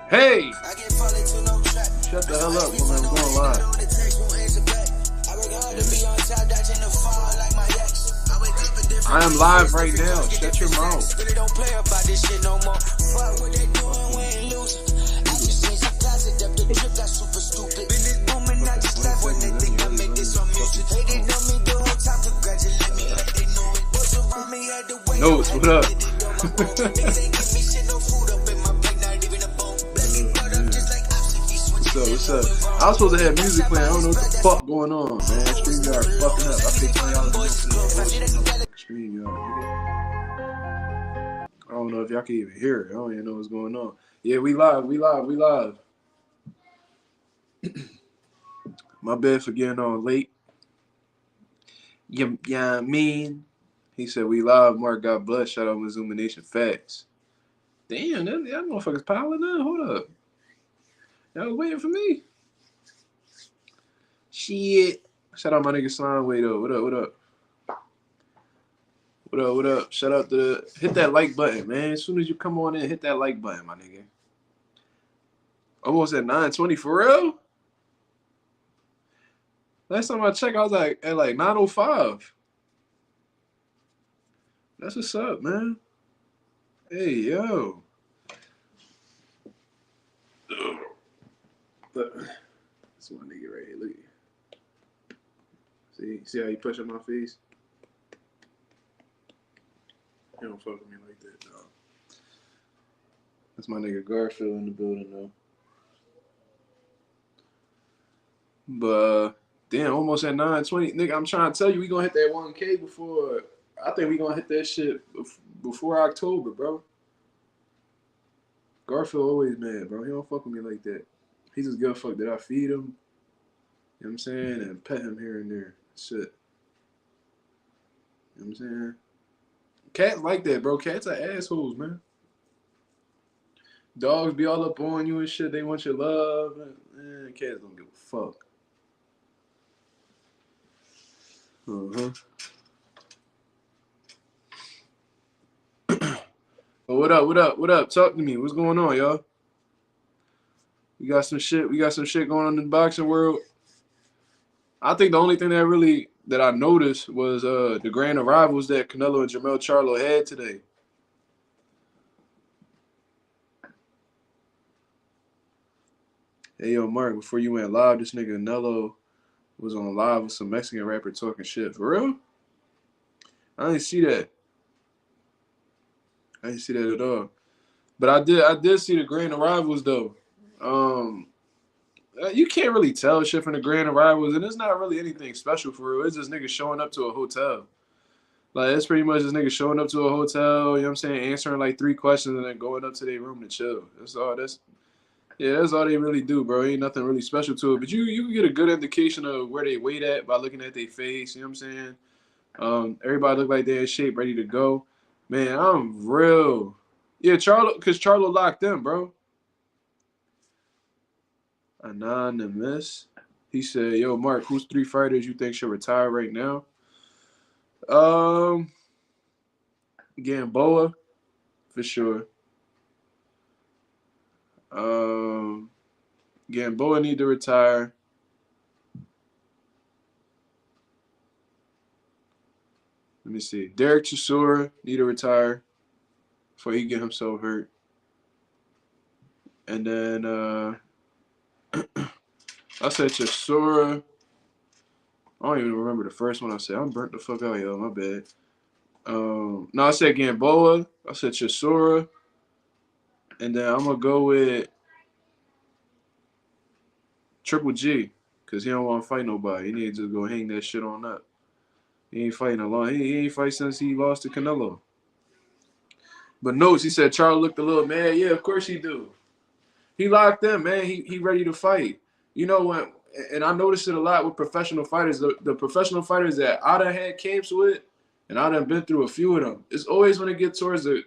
Hey! Shut the hell up, woman. I'm going live. I am live right now. Shut your mouth. Notes, what up? What's up? I was supposed to have music playing. I don't know what the fuck going on, man. StreamYard fucking up. I paid $20 for StreamYard. I don't know if y'all can even hear it. I don't even know what's going on. Yeah, we live. My bad for getting on late. Yeah, I mean. He said we live. Mark, God bless. Shout out Mazuma Nation. Facts. Damn, that motherfucker's piling in. Hold up. Y'all was waiting for me. Shit. Shout out my nigga Slime though. What up? Shout out to hit that like button, man. As soon as you come on in, hit that like button, my nigga. Almost at 9:20 for real. Last time I checked, I was like at like 9:05. That's what's up, man. Hey, yo. That's my nigga right here. Look at you. See how you push on my face? He don't fuck with me like that, dog. That's my nigga Garfield in the building, though. But, damn, almost at 9:20. Nigga, I'm trying to tell you, we gonna hit that 1K before... I think we gonna hit that shit before October, bro. Garfield always mad, bro. He don't fuck with me like that. He just give a fuck that I feed him. You know what I'm saying? And pet him here and there. Shit. You know what I'm saying? Cats like that, bro. Cats are assholes, man. Dogs be all up on you and shit. They want your love. Man, cats don't give a fuck. But what up? Talk to me. What's going on, y'all? We got some shit going on in the boxing world. I think the only thing that I noticed was the grand arrivals that Canelo and Jermell Charlo had today. Hey, yo, Mark, before you went live, this nigga Canelo was on live with some Mexican rapper talking shit. For real? I didn't see that. I didn't see that at all. But I did see the grand arrivals, though. You can't really tell shit from the grand arrivals, and it's not really anything special for real. It's just niggas showing up to a hotel. Like, it's pretty much just niggas showing up to a hotel, you know what I'm saying, answering like 3 questions and then going up to their room to chill. That's all they really do, bro. Ain't nothing really special to it. But you can get a good indication of where they weight at by looking at their face, you know what I'm saying? Everybody look like they're in shape, ready to go. Man, I'm real. Yeah, because Charlo locked in, bro. Anonymous. He said, yo, Mark, who's 3 fighters you think should retire right now? Gamboa, for sure. Gamboa need to retire. Let me see. Derek Chisora need to retire before he get himself hurt. And then I said Chisora. I don't even remember the first one I said. I'm burnt the fuck out, yo. My bad. No, I said Gamboa. I said Chisora. And then I'm going to go with Triple G because he don't want to fight nobody. He need to just go hang that shit on up. He ain't fighting a lot. He ain't fight since he lost to Canelo. But notes, he said Charlo looked a little mad. Yeah, of course he do. He locked in, man. He ready to fight. You know what? And I noticed it a lot with professional fighters. The professional fighters that I done had camps with, and I done been through a few of them. It's always when it gets towards the.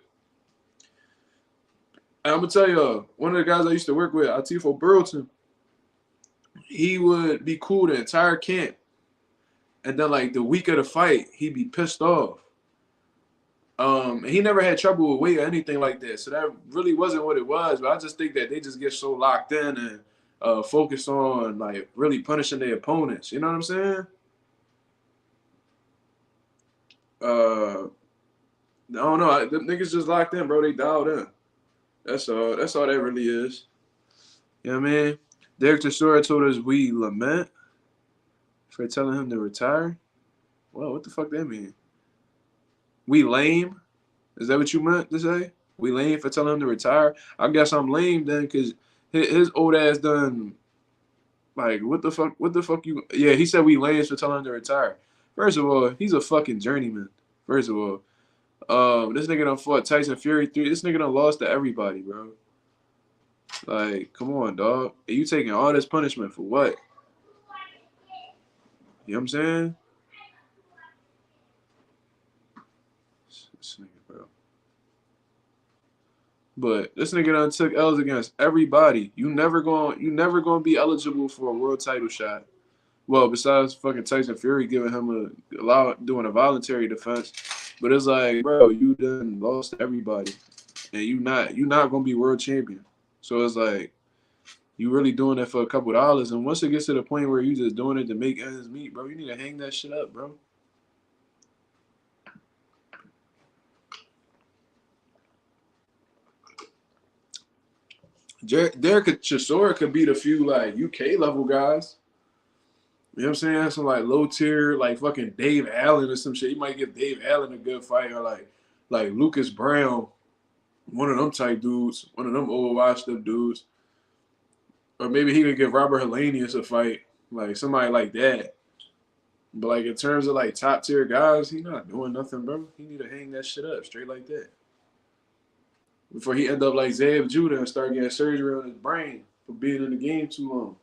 And I'm gonna tell you, one of the guys I used to work with, Atifo Burlton, he would be cool the entire camp. And then, like, the week of the fight, he'd be pissed off. He never had trouble with weight or anything like that. So that really wasn't what it was. But I just think that they just get so locked in and focus on like really punishing their opponents. You know what I'm saying? I don't know. The niggas just locked in, bro. They dialed in. That's all. That's all that really is. You know what I mean? Derek Chisora told us we lament for telling him to retire. Well, what the fuck that mean? We lame? Is that what you meant to say? We lame for telling him to retire? I guess I'm lame then, cause his old ass done like what the fuck? What the fuck you? Yeah, he said we lame for telling him to retire. First of all, he's a fucking journeyman. First of all, this nigga done fought Tyson Fury 3. This nigga done lost to everybody, bro. Like, come on, dog. Are you taking all this punishment for what? You know what I'm saying? This nigga, bro. But this nigga done took L's against everybody. You never gonna be eligible for a world title shot. Well, besides fucking Tyson Fury giving him doing a voluntary defense. But it's like, bro, you done lost to everybody. And you not gonna be world champion. So it's like you really doing it for a couple dollars. And once it gets to the point where you just doing it to make ends meet, bro, you need to hang that shit up, bro. Derek Chisora could beat a few like UK level guys. You know what I'm saying? Some like low tier, like fucking Dave Allen or some shit. You might give Dave Allen a good fight, or like Lucas Brown, one of them type dudes, one of them old washed up dudes. Or maybe he could give Robert Helenius a fight, like somebody like that. But like in terms of like top tier guys, he not doing nothing, bro. He need to hang that shit up straight like that. Before he end up like Zab Judah and start getting surgery on his brain for being in the game too long.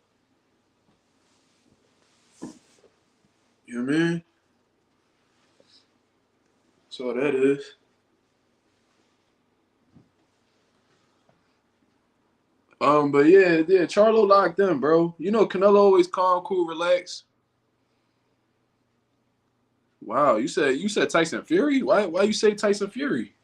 You know what I mean? So that is. But yeah, Charlo locked in, bro. You know Canelo always calm, cool, relaxed. Wow, you said Tyson Fury? Why you say Tyson Fury?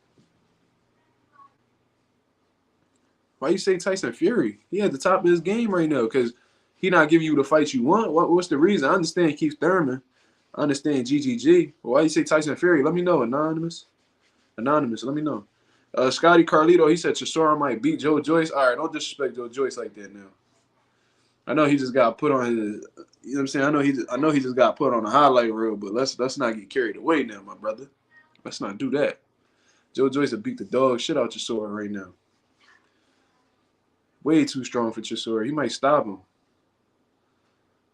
Why you say Tyson Fury? He at the top of his game right now because he not giving you the fight you want. What's the reason? I understand Keith Thurman. I understand GGG. But why you say Tyson Fury? Let me know, Anonymous. Let me know. Scotty Carlito, he said Chisora might beat Joe Joyce. All right, don't disrespect Joe Joyce like that now. I know he just got put on his. You know what I'm saying? I know he just got put on a highlight reel, but let's not get carried away now, my brother. Let's not do that. Joe Joyce will beat the dog shit out Chisora right now. Way too strong for Chisora. He might stop him.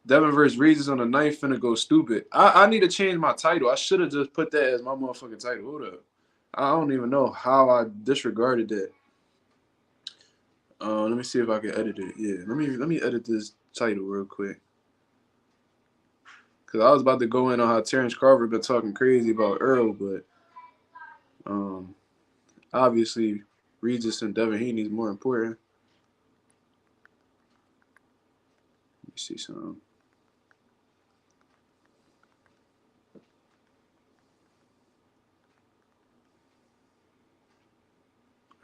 Devin versus Regis on the ninth finna go stupid. I need to change my title. I should have just put that as my motherfucking title. Hold up. I don't even know how I disregarded that. Let me see if I can edit it. Yeah, let me edit this title real quick. Cause I was about to go in on how Terrence Carver been talking crazy about Earl, but obviously Regis and Devin Haney is more important. Let me see something.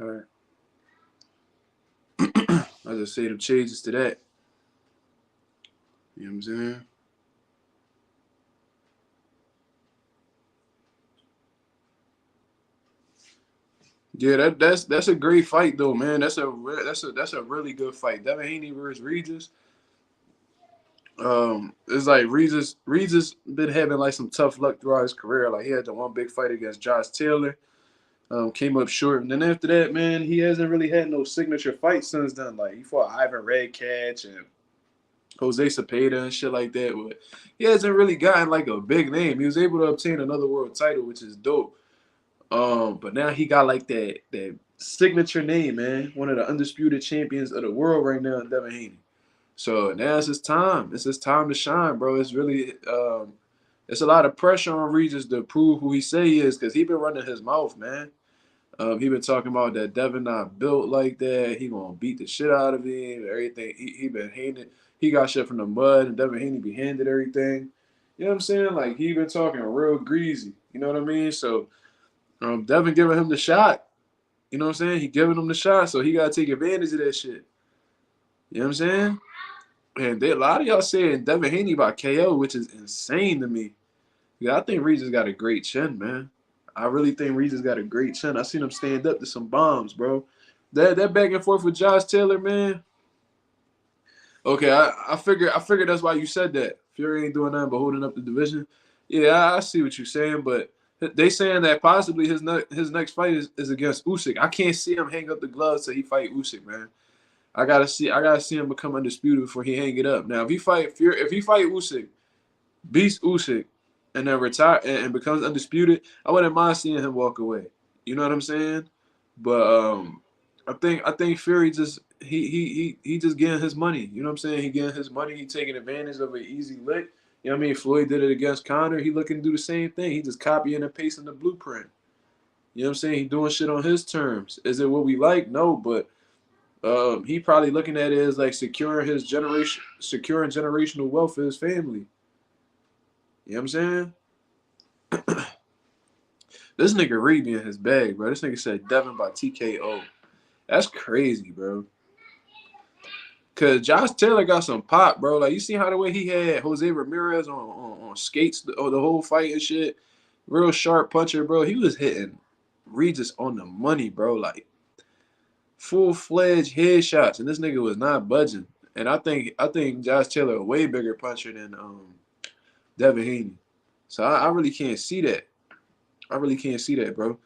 All right. I just say them changes to that. You know what I'm saying? Yeah, that's a great fight though, man. That's a really good fight. Devin Haney versus Regis. It's like Regis been having like some tough luck throughout his career. Like he had the one big fight against Josh Taylor. Came up short, and then after that, man, he hasn't really had no signature fights since then. Like he fought Ivan Redkach and Jose Cepeda and shit like that, but he hasn't really gotten like a big name. He was able to obtain another world title, which is dope. But now he got like that signature name, man. One of the undisputed champions of the world right now, Devin Haney. So now it's his time. It's his time to shine, bro. It's really it's a lot of pressure on Regis to prove who he say he is, because he been running his mouth, man. He been talking about that Devin not built like that. He gonna beat the shit out of him. Everything he been handed. He got shit from the mud, and Devin Haney be handed everything. You know what I'm saying? Like he been talking real greasy. You know what I mean? So Devin giving him the shot. You know what I'm saying? He giving him the shot, so he got to take advantage of that shit. You know what I'm saying? And a lot of y'all saying Devin Haney by KO, which is insane to me. Yeah, I think Regis got a great chin, man. I really think Regis got a great chin. I seen him stand up to some bombs, bro. That back and forth with Josh Taylor, man. Okay, I figure that's why you said that. Fury ain't doing nothing but holding up the division. Yeah, I see what you're saying, but they saying that possibly his next fight is against Usyk. I can't see him hang up the gloves till he fight Usyk, man. I gotta see him become undisputed before he hang it up. Now, if he fight Usyk, beats Usyk, and then retire and becomes undisputed, I wouldn't mind seeing him walk away. You know what I'm saying? But I think Fury just he just getting his money. You know what I'm saying? He getting his money. He taking advantage of an easy lick. You know what I mean? Floyd did it against Conor. He looking to do the same thing. He just copying and pasting the blueprint. You know what I'm saying? He doing shit on his terms. Is it what we like? No, but he probably looking at it as like securing generational wealth for his family. You know what I'm saying? This nigga really be in his bag, bro. This nigga said Devin by TKO. That's crazy, bro. Cause Josh Taylor got some pop, bro. Like you see how the way he had Jose Ramirez on skates the whole fight and shit. Real sharp puncher, bro. He was hitting Regis on the money, bro. Like full-fledged headshots, and this nigga was not budging. And I think Josh Taylor a way bigger puncher than Devin Haney. So I really can't see that. I really can't see that, bro.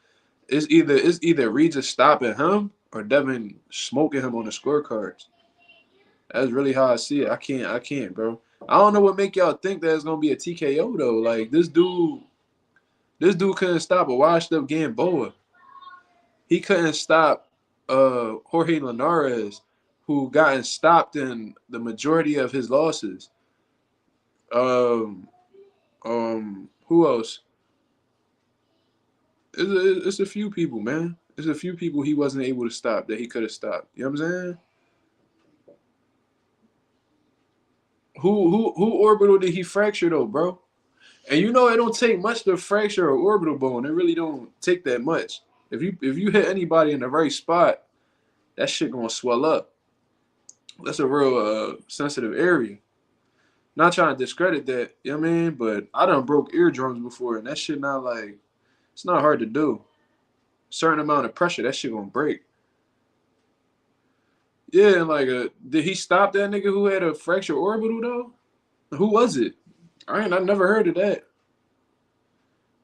It's either Regis stopping him or Devin smoking him on the scorecards. That's really how I see it. I can't, bro. I don't know what make y'all think that it's gonna be a TKO though. Like this dude couldn't stop a washed up Gamboa. He couldn't stop Jorge Linares, who gotten stopped in the majority of his losses. Who else? It's a few people, man. It's a few people he wasn't able to stop that he could have stopped. You know what I'm saying? Who orbital did he fracture though, bro? And you know it don't take much to fracture an orbital bone. It really don't take that much. If you hit anybody in the right spot, that shit gonna swell up. That's a real sensitive area. Not trying to discredit that, you know what I mean? But I done broke eardrums before, and that shit not like it's not hard to do. Certain amount of pressure, that shit gonna break. Yeah, and like did he stop that nigga who had a fractured orbital though? Who was it? I never heard of that.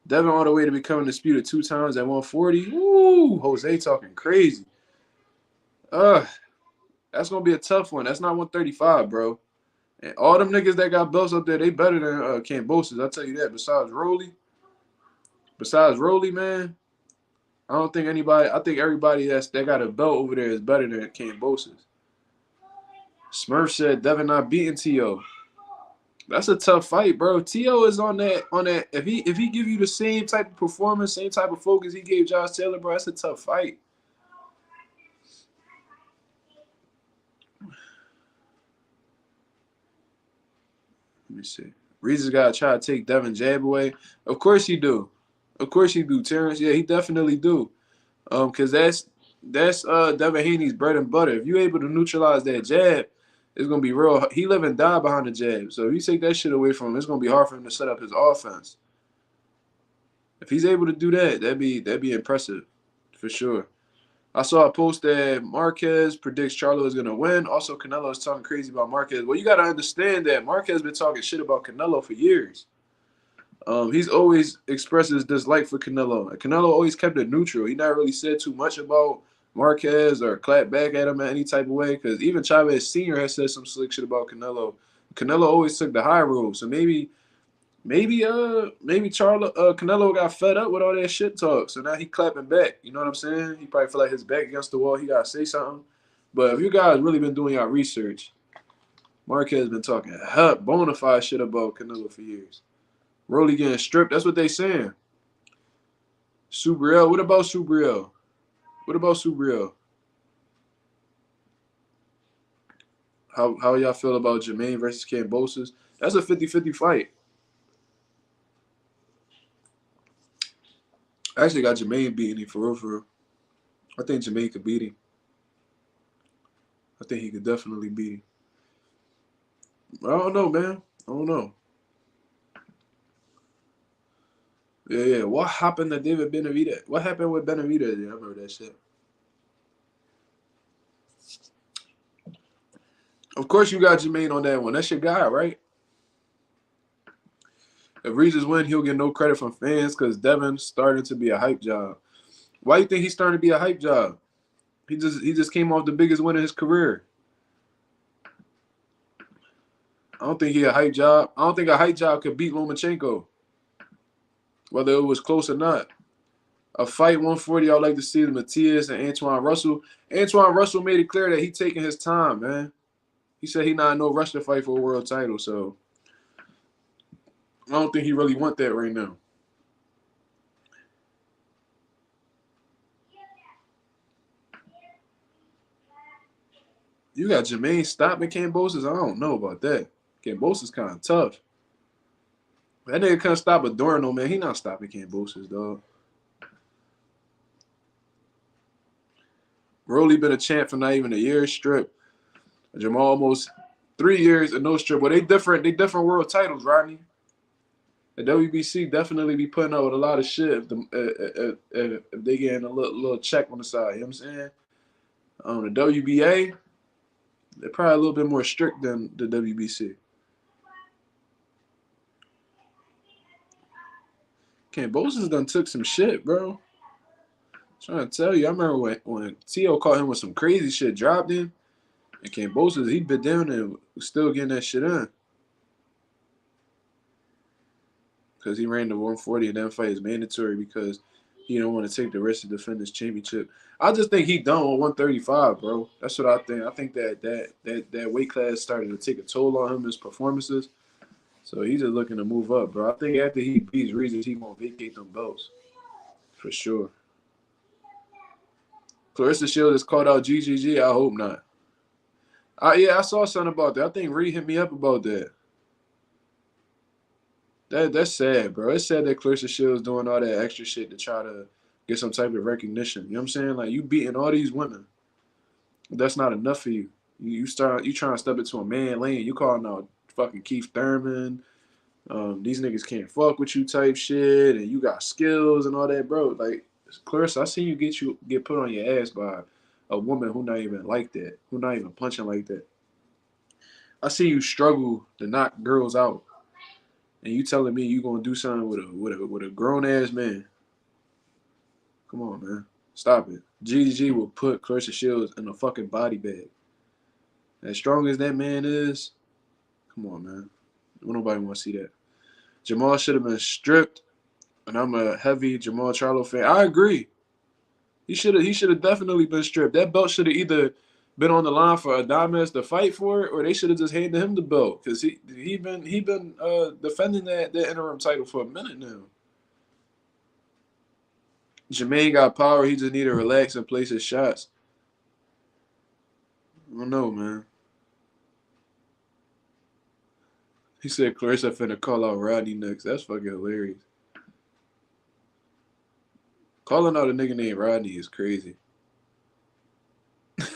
Devin all the way to becoming disputed 2 times at 140. Ooh, Jose talking crazy. That's gonna be a tough one. That's not 135, bro. And all them niggas that got belts up there, they better than Cambosis. I'll tell you that. Besides Rolly, man, I don't think anybody. I think everybody that got a belt over there is better than Cambosis. Smurf said Devin not beating T.O. That's a tough fight, bro. T.O. is on that. If he give you the same type of performance, same type of focus he gave Josh Taylor, bro, that's a tough fight. Let me see. Regis got to try to take Devin jab away. Of course he do. Of course he do, Terrence. Yeah, he definitely do. Because that's Devin Haney's bread and butter. If you able to neutralize that jab, it's gonna be real. He live and die behind the jab. So if you take that shit away from him, it's gonna be hard for him to set up his offense. If he's able to do that, that'd be impressive, for sure. I saw a post that Marquez predicts Charlo is gonna win. Also, Canelo is talking crazy about Marquez. Well, you gotta understand that Marquez been talking shit about Canelo for years. He's always expressed his dislike for Canelo. Canelo always kept it neutral. He never really said too much about Marquez or clapped back at him in any type of way. Because even Chavez Sr. has said some slick shit about Canelo. Canelo always took the high road. So maybe Canelo got fed up with all that shit talk. So now he clapping back. You know what I'm saying? He probably feel like his back against the wall. He gotta say something. But if you guys really been doing your research, Marquez been talking bona fide shit about Canelo for years. Rolly getting stripped. That's what they saying. Subriel. What about Subriel? How y'all feel about Jermaine versus Cambosis? That's a 50-50 fight. I actually got Jermaine beating him for real, for real. I think Jermaine could beat him. I think he could definitely beat him. I don't know, man. I don't know. Yeah. What happened to David Benavidez? What happened with Benavidez? Yeah, I remember that shit. Of course, you got Jermaine on that one. That's your guy, right? If Regis win, he'll get no credit from fans because Devin started to be a hype job. Why do you think he's starting to be a hype job? He just came off the biggest win of his career. I don't think he a hype job. I don't think a hype job could beat Lomachenko, whether it was close or not. A fight 140, I'd like to see Matias and Antoine Russell. Antoine Russell made it clear that he taking his time, man. He said he not in no rush to fight for a world title, so I don't think he really want that right now. You got Jermaine stopping Kambosos? I don't know about that. Kambosos kind of tough. That nigga couldn't stop Adorno, man. He not stopping Kambosos, dog. Rolly been a champ for not even a year strip. Jermell almost 3 years and no strip. Well, they different world titles, Rodney. The WBC definitely be putting up with a lot of shit if they getting a little check on the side. You know what I'm saying? The WBA, they're probably a little bit more strict than the WBC. Kambosos done took some shit, bro. I'm trying to tell you, I remember when T.O. caught him with some crazy shit, dropped him, and Kambosos, he bit down and was still getting that shit in. Because he ran the 140 and that fight is mandatory because he don't want to take the risk to defend his championship. I just think he done on 135, bro. That's what I think. I think that weight class started to take a toll on him, his performances. So he's just looking to move up, bro. I think after he beats Regis, he gonna vacate them belts. For sure. Clarissa Shields is called out GGG. I hope not. Yeah, I saw something about that. I think Reed hit me up about that. That's sad, bro. It's sad that Clarissa Shields doing all that extra shit to try to get some type of recognition. You know what I'm saying? Like, you beating all these women. That's not enough for you. You trying to step into a man lane. You calling out fucking Keith Thurman. These niggas can't fuck with you type shit, and you got skills and all that, bro. Like, Clarissa, I seen you get put on your ass by a woman who not even like that, who not even punching like that. I see you struggle to knock girls out, and you telling me you gonna do something with a grown ass man. Come on, man. Stop it. GG will put Clarissa Shields in a fucking body bag. As strong as that man is, come on, man. Nobody want to see that. Jermell should have been stripped, and I'm a heavy Jermell Charlo fan. I agree. He should have definitely been stripped. That belt should have either been on the line for Adames to fight for it, or they should have just handed him the belt because he been defending that interim title for a minute now. Jermaine got power. He just need to relax and place his shots. I don't know, man. He said Clarissa finna call out Rodney next. That's fucking hilarious. Calling out a nigga named Rodney is crazy. I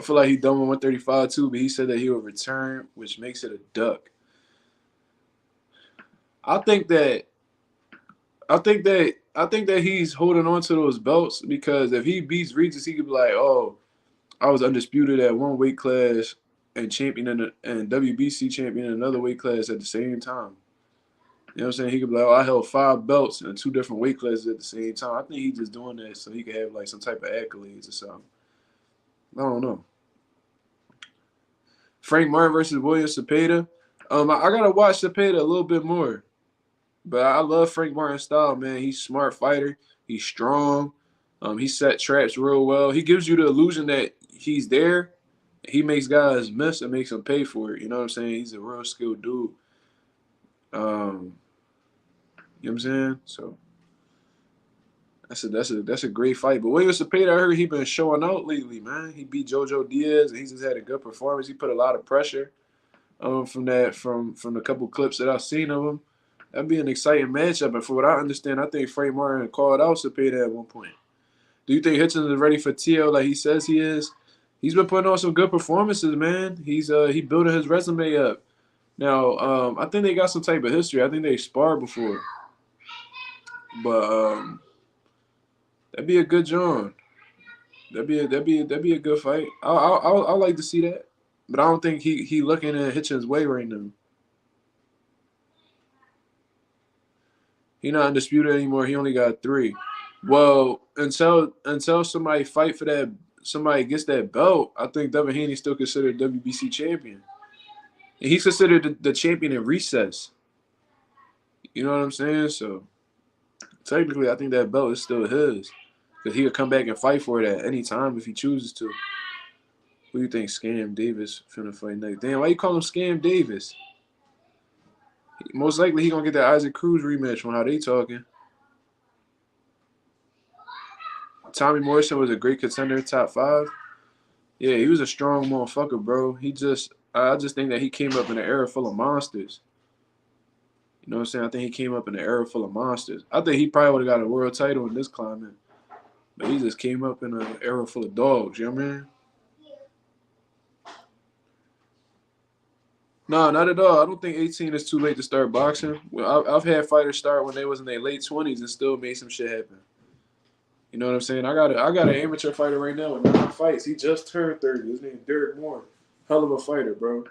feel like he done with 135 too, but he said that he will return, which makes it a duck. I think that he's holding on to those belts because if he beats Regis, he could be like, "Oh, I was undisputed at one weight class and champion and WBC champion in another weight class at the same time." You know what I'm saying? He could be like, "Oh, I held 5 belts in 2 different weight classes at the same time." I think he's just doing that so he could have like some type of accolades or something. I don't know. Frank Martin versus William Cepeda. I gotta watch Cepeda a little bit more. But I love Frank Martin's style, man. He's a smart fighter. He's strong. He set traps real well. He gives you the illusion that he's there. He makes guys miss and makes them pay for it. You know what I'm saying? He's a real skilled dude. You know what I'm saying? So that's a great fight. But William Cepeda, I heard he been showing out lately, man. He beat JoJo Diaz, and he just had a good performance. He put a lot of pressure from the couple clips that I've seen of him. That'd be an exciting matchup. And for what I understand, I think Frank Martin called out Cepeda at one point. Do you think Hitchens is ready for TL like he says he is? He's been putting on some good performances, man. He building his resume up. Now, I think they got some type of history. I think they sparred before, but that'd be a good John. That'd be a good fight. I like to see that, but I don't think he looking at Hitchens' way right now. He not undisputed anymore. He only got 3. Well, until somebody fight for that, somebody gets that belt, I think Devin Haney still considered WBC champion. And he's considered the champion in recess. You know what I'm saying? So technically, I think that belt is still his. Because he could come back and fight for it at any time if he chooses to. Who do you think Scam Davis finna fight next? Damn, why you call him Scam Davis? Most likely he gonna get that Isaac Cruz rematch from how they talking. Tommy Morrison was a great contender, top 5. Yeah, he was a strong motherfucker, bro. I just think that he came up in an era full of monsters. You know what I'm saying? I think he came up in an era full of monsters. I think he probably would have got a world title in this climate. But he just came up in an era full of dogs, you know what I mean? No, not at all. I don't think 18 is too late to start boxing. Well, I've had fighters start when they was in their late 20s and still made some shit happen. You know what I'm saying? I got an amateur fighter right now with 9 fights. He just turned 30. His name's Derek Moore. Hell of a fighter, bro.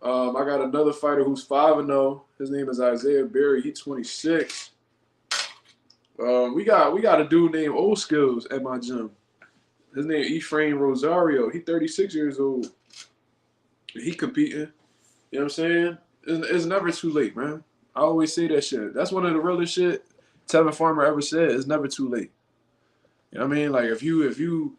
I got another fighter who's 5-0. His name is Isaiah Berry. He's 26. We got a dude named Old Skills at my gym. His name is Ephraim Rosario. He's 36 years old. He competing. You know what I'm saying? It's never too late, man. I always say that shit. That's one of the realest shit Tevin Farmer ever said. It's never too late. You know what I mean? Like if you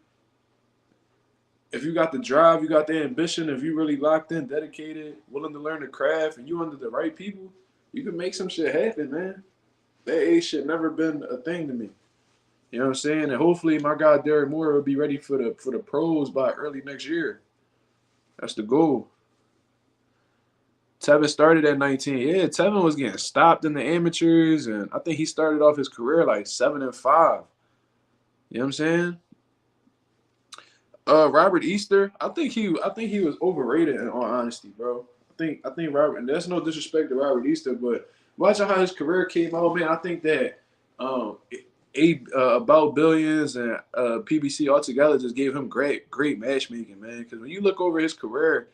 got the drive, you got the ambition, if you really locked in, dedicated, willing to learn the craft, and you under the right people, you can make some shit happen, man. That age shit never been a thing to me. You know what I'm saying? And hopefully my guy Derek Moore will be ready for the pros by early next year. That's the goal. Tevin started at 19. Yeah, Tevin was getting stopped in the amateurs, and I think he started off his career like 7-5. You know what I'm saying? Robert Easter, I think he was overrated in all honesty, bro. I think Robert, and that's no disrespect to Robert Easter, but watching how his career came out, man, I think that About Billions and PBC altogether just gave him great matchmaking, man. Because when you look over his career,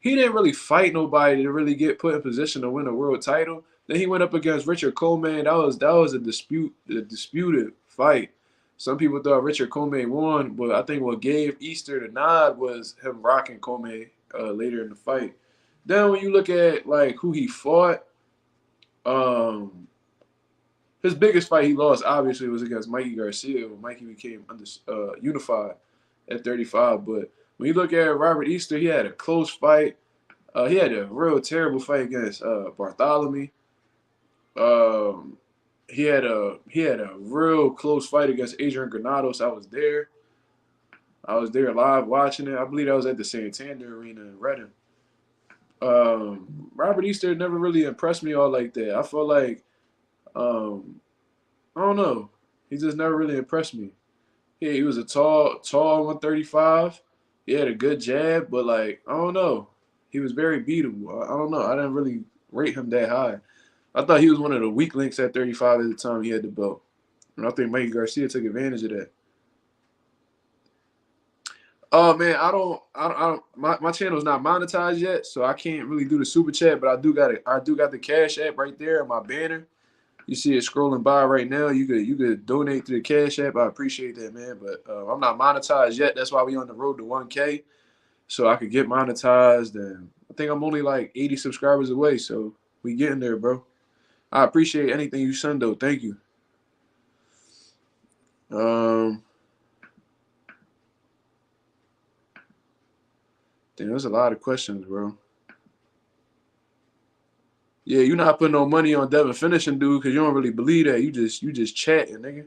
he didn't really fight nobody to really get put in position to win a world title. Then he went up against Richard Coleman. That was a disputed fight. Some people thought Richard Coleman won, but I think what gave Easter the nod was him rocking Coleman later in the fight. Then when you look at like who he fought, his biggest fight he lost obviously was against Mikey Garcia when Mikey became unified at 35. But when you look at Robert Easter, he had a close fight. He had a real terrible fight against Bartholomew. He had a real close fight against Adrian Granados. I was there live watching it. I believe I was at the Santander Arena in Reading. Robert Easter never really impressed me all like that. I felt like, I don't know. He just never really impressed me. Yeah, he was a tall 135. He had a good jab, but like, I don't know. He was very beatable. I don't know. I didn't really rate him that high. I thought he was one of the weak links at 35 at the time he had the belt. And I think Mikey Garcia took advantage of that. Oh man, I don't my channel's not monetized yet, so I can't really do the super chat, but I do got the Cash App right there on my banner. You see it scrolling by right now. You could donate to the Cash App. I appreciate that, man. But I'm not monetized yet. That's why we on the road to 1K. So I could get monetized, and I think I'm only like 80 subscribers away. So we getting there, bro. I appreciate anything you send though. Thank you. Damn, there's a lot of questions, bro. Yeah, you're not putting no money on Devin finishing, dude, because you don't really believe that. You just chatting,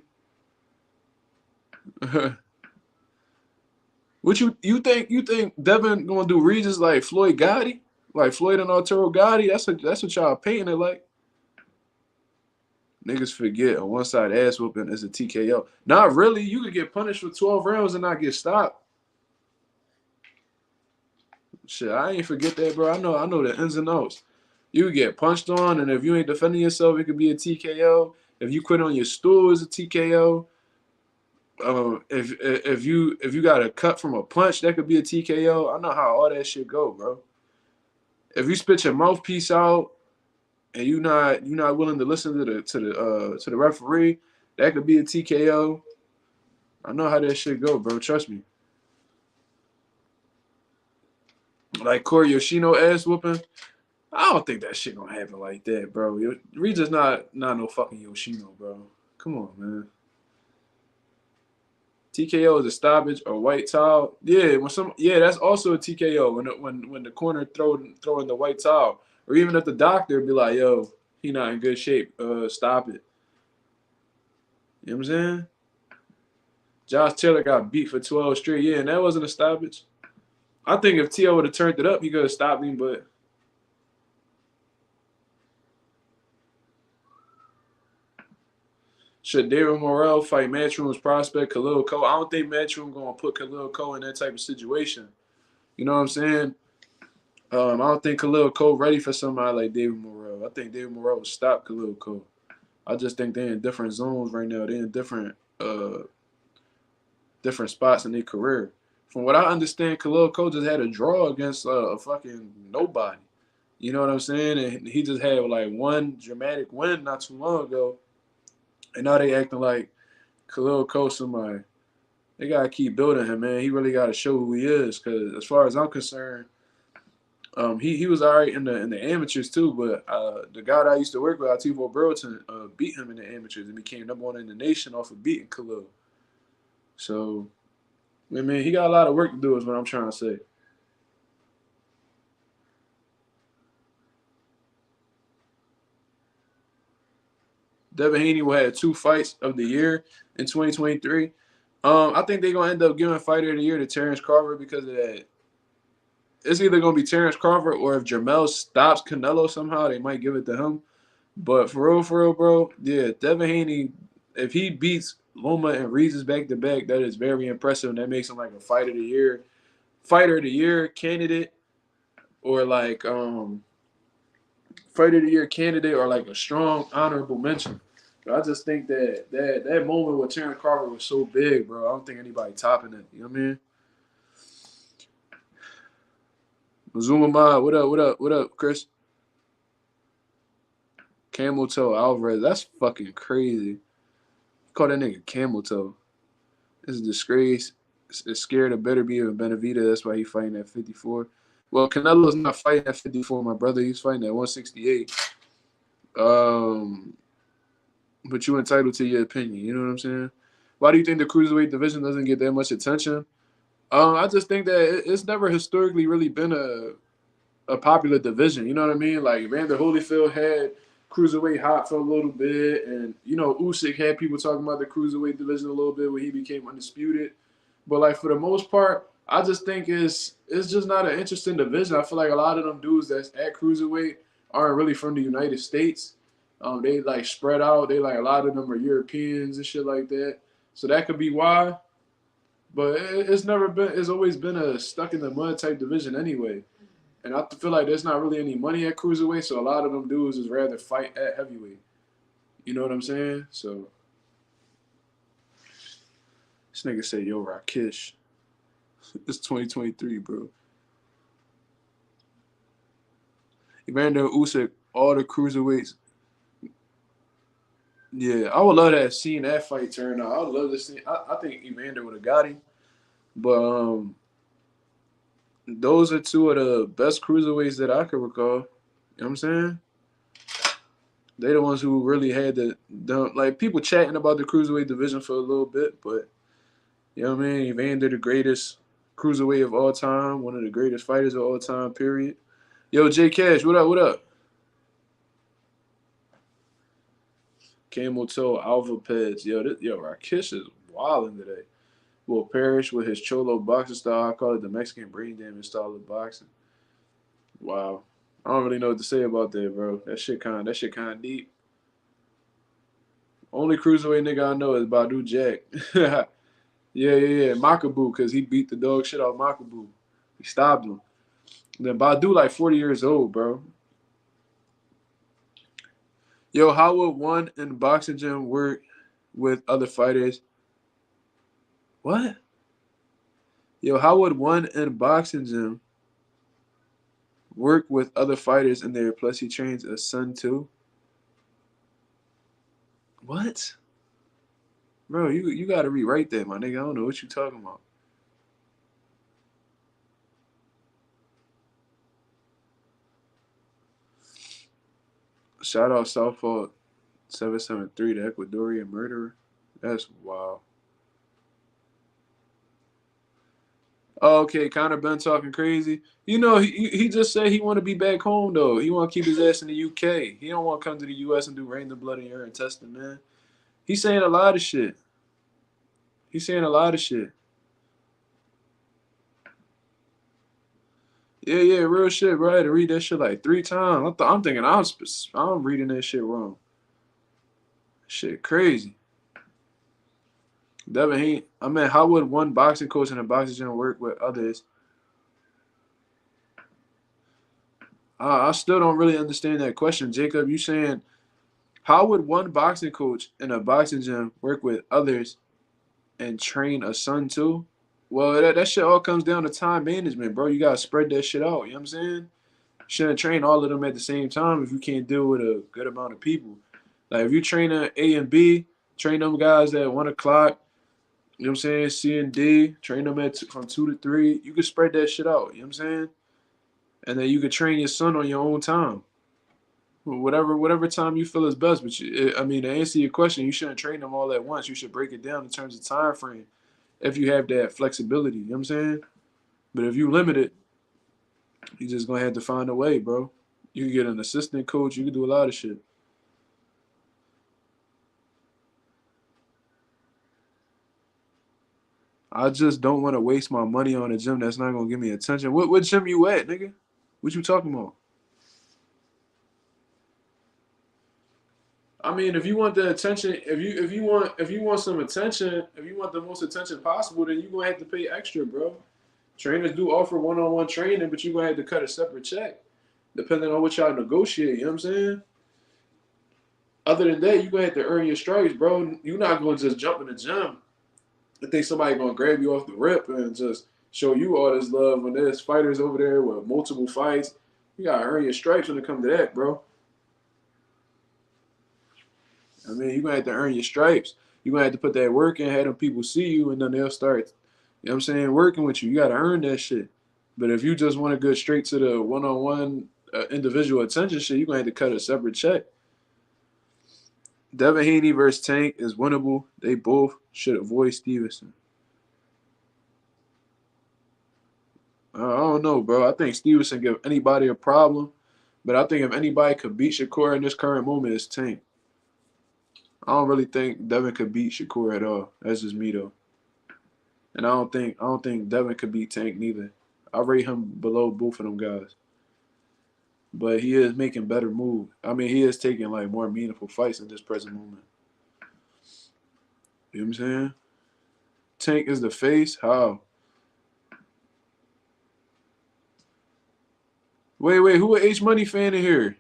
nigga. What you think Devin gonna do Regis like Floyd Gotti? Like Floyd and Arturo Gotti? That's what y'all painting it like. Niggas forget a one-side ass whooping is a TKO. Not really. You could get punished for 12 rounds and not get stopped. Shit, I ain't forget that, bro. I know the ins and outs. You could get punched on, and if you ain't defending yourself, it could be a TKO. If you quit on your stool, it's a TKO. If you got a cut from a punch, that could be a TKO. I know how all that shit go, bro. If you spit your mouthpiece out and you not willing to listen to the referee, that could be a TKO. I know how that shit go, bro. Trust me. Like Corey Yoshino ass whooping. I don't think that shit gonna happen like that, bro. Regis not no fucking Yoshino, bro. Come on, man. TKO is a stoppage or white towel. Yeah, that's also a TKO when the corner throwing the white towel. Or even if the doctor be like, yo, he not in good shape, stop it. You know what I'm saying? Josh Taylor got beat for 12 straight. Yeah, and that wasn't a stoppage. I think if T.O. would have turned it up, he could have stopped him, but should David Morrell fight Matchroom's prospect Khalil Cole? I don't think Matchroom gonna put Khalil Cole in that type of situation. You know what I'm saying? I don't think Khalil Cole ready for somebody like David Morrell. I think David Morrell would stop Khalil Cole. I just think they're in different zones right now. They're in different spots in their career. From what I understand, Khalil Cole just had a draw against a fucking nobody. You know what I'm saying? And he just had like one dramatic win not too long ago. And now they acting like Khalil Cole somebody. They gotta keep building him, man. He really gotta show who he is. Cause as far as I'm concerned, he was all right in the amateurs too. But the guy that I used to work with, Ativo Burlington, beat him in the amateurs and became #1 in the nation off of beating Khalil. So, I mean, he got a lot of work to do, is what I'm trying to say. Devin Haney will have 2 fights of the year in 2023. I think they're gonna end up giving Fighter of the Year to Terrence Carver because of that. It's either gonna be Terrence Carver or if Jermell stops Canelo somehow, they might give it to him. But for real, bro, yeah, Devin Haney, if he beats Loma and Regis back to back, that is very impressive. And that makes him like a fighter of the year candidate, or like fighter of the year candidate, or like a strong honorable mention. But I just think that moment with Terrence Carver was so big, bro. I don't think anybody topping it. You know what I mean? Mazuma Ma, what up, Chris? Camel toe Alvarez, that's fucking crazy. Call that nigga camel toe. It's a disgrace. It's scared of better be of Benavita. That's why he fighting at 54. Well, Canelo's not fighting at 54, my brother. He's fighting at 168. Um, but you entitled to your opinion. You know what I'm saying? Why do you think the cruiserweight division doesn't get that much attention? I just think that it's never historically really been a popular division. You know what I mean? Like Vander Holyfield had cruiserweight hot for a little bit, and Usyk had people talking about the cruiserweight division a little bit when he became undisputed. But like for the most part, I just think it's just not an interesting division. I feel like a lot of them dudes that's at cruiserweight aren't really from the United States. They like spread out. They like a lot of them are Europeans and shit like that. So that could be why. But it's never been. It's always been a stuck in the mud type division anyway. And I feel like there's not really any money at cruiserweight, so a lot of them dudes is rather fight at heavyweight. You know what I'm saying? So this nigga said, "Yo, Rakish." It's 2023, bro. Evander Usyk, all the cruiserweights. Yeah, I would love to have seen that fight turn out. I would love to see. I think Evander would have got him, but those are two of the best cruiserweights that I could recall. You know what I'm saying? They the ones who really had like people chatting about the cruiserweight division for a little bit, but you know what I mean? Evander, the greatest cruiserweight of all time, one of the greatest fighters of all time, period. Yo, J Cash, what up, what up? Camel Toe, Alva Peds. Yo, Rakish is wilding today. Will Parrish with his Cholo boxing style. I call it the Mexican brain damage style of boxing. Wow. I don't really know what to say about that, bro. That shit kind of deep. Only cruiserweight nigga I know is Badu Jack. Yeah. Makabu, because he beat the dog shit out of Makabu. He stopped him. Then Badu like 40 years old, bro. Yo, how would one in the boxing gym work with other fighters? What? Yo, how would one in the boxing gym work with other fighters in there? Plus, he trains a son too. What? Bro, you gotta rewrite that, my nigga. I don't know what you talking about. Shout out Southpaw 773, the Ecuadorian murderer. That's wild. Oh, okay, Conor been talking crazy. You know, he just said he want to be back home though. He want to keep his ass in the UK. He don't want to come to the US and do random blood and urine testing, man. He's saying a lot of shit. He's saying a lot of shit. Yeah, real shit, bro. I had to read that shit like 3 times. I'm thinking I'm reading that shit wrong. Shit, crazy. Devin Haney. I mean, how would one boxing coach in a boxing gym work with others? I still don't really understand that question, Jacob. You saying how would one boxing coach in a boxing gym work with others and train a son too? Well, that shit all comes down to time management, bro. You gotta spread that shit out. You know what I'm saying? Shouldn't train all of them at the same time if you can't deal with a good amount of people. Like if you train A and B, train them guys at 1 o'clock. You know what I'm saying? C and D, train them from 2 to 3. You can spread that shit out. You know what I'm saying? And then you can train your son on your own time. Whatever time you feel is best. But I mean, to answer your question, you shouldn't train them all at once. You should break it down in terms of time frame if you have that flexibility. You know what I'm saying? But if you limit it, you just gonna have to find a way, bro. You can get an assistant coach. You can do a lot of shit. I just don't want to waste my money on a gym that's not gonna give me attention. What gym you at, nigga? What you talking about? I mean, if you want the attention, if you want some attention, if you want the most attention possible, then you gonna have to pay extra, bro. Trainers do offer one-on-one training, but you gonna have to cut a separate check, depending on what y'all negotiate. You know what I'm saying? Other than that, you gonna have to earn your stripes, bro. You're not gonna just jump in the gym. I think somebody gonna grab you off the rip and just show you all this love when there's fighters over there with multiple fights. You gotta earn your stripes when it comes to that, bro. I mean, you're gonna have to earn your stripes. You're gonna have to put that work in, have them people see you, and then they'll start, you know what I'm saying, working with you. You gotta earn that shit. But if you just want to go straight to the one-on-one individual attention shit, you're gonna have to cut a separate check. Devin Haney versus Tank is winnable. They both should avoid Stevenson. I don't know, bro. I think Stevenson give anybody a problem, but I think if anybody could beat Shakur in this current moment, it's Tank. I don't really think Devin could beat Shakur at all. That's just me though. And I don't think Devin could beat Tank neither. I rate him below both of them guys. But he is making better moves. I mean, he is taking like more meaningful fights in this present moment. You know what I'm saying? Tank is the face. How? Wait. Who a H Money fan in here?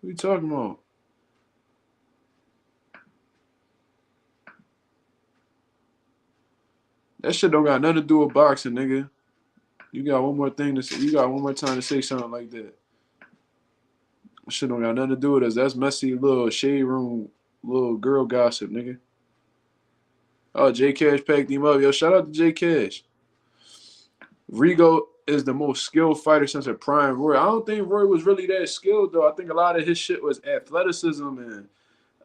What you talking about? That shit don't got nothing to do with boxing, nigga. You got one more thing to say. You got one more time to say something like that. That shit don't got nothing to do with us. That's messy little shade room, little girl gossip, nigga. Oh, J Cash packed him up. Yo, shout out to J Cash. Rigo is the most skilled fighter since a prime Roy. I don't think Roy was really that skilled though. I think a lot of his shit was athleticism, and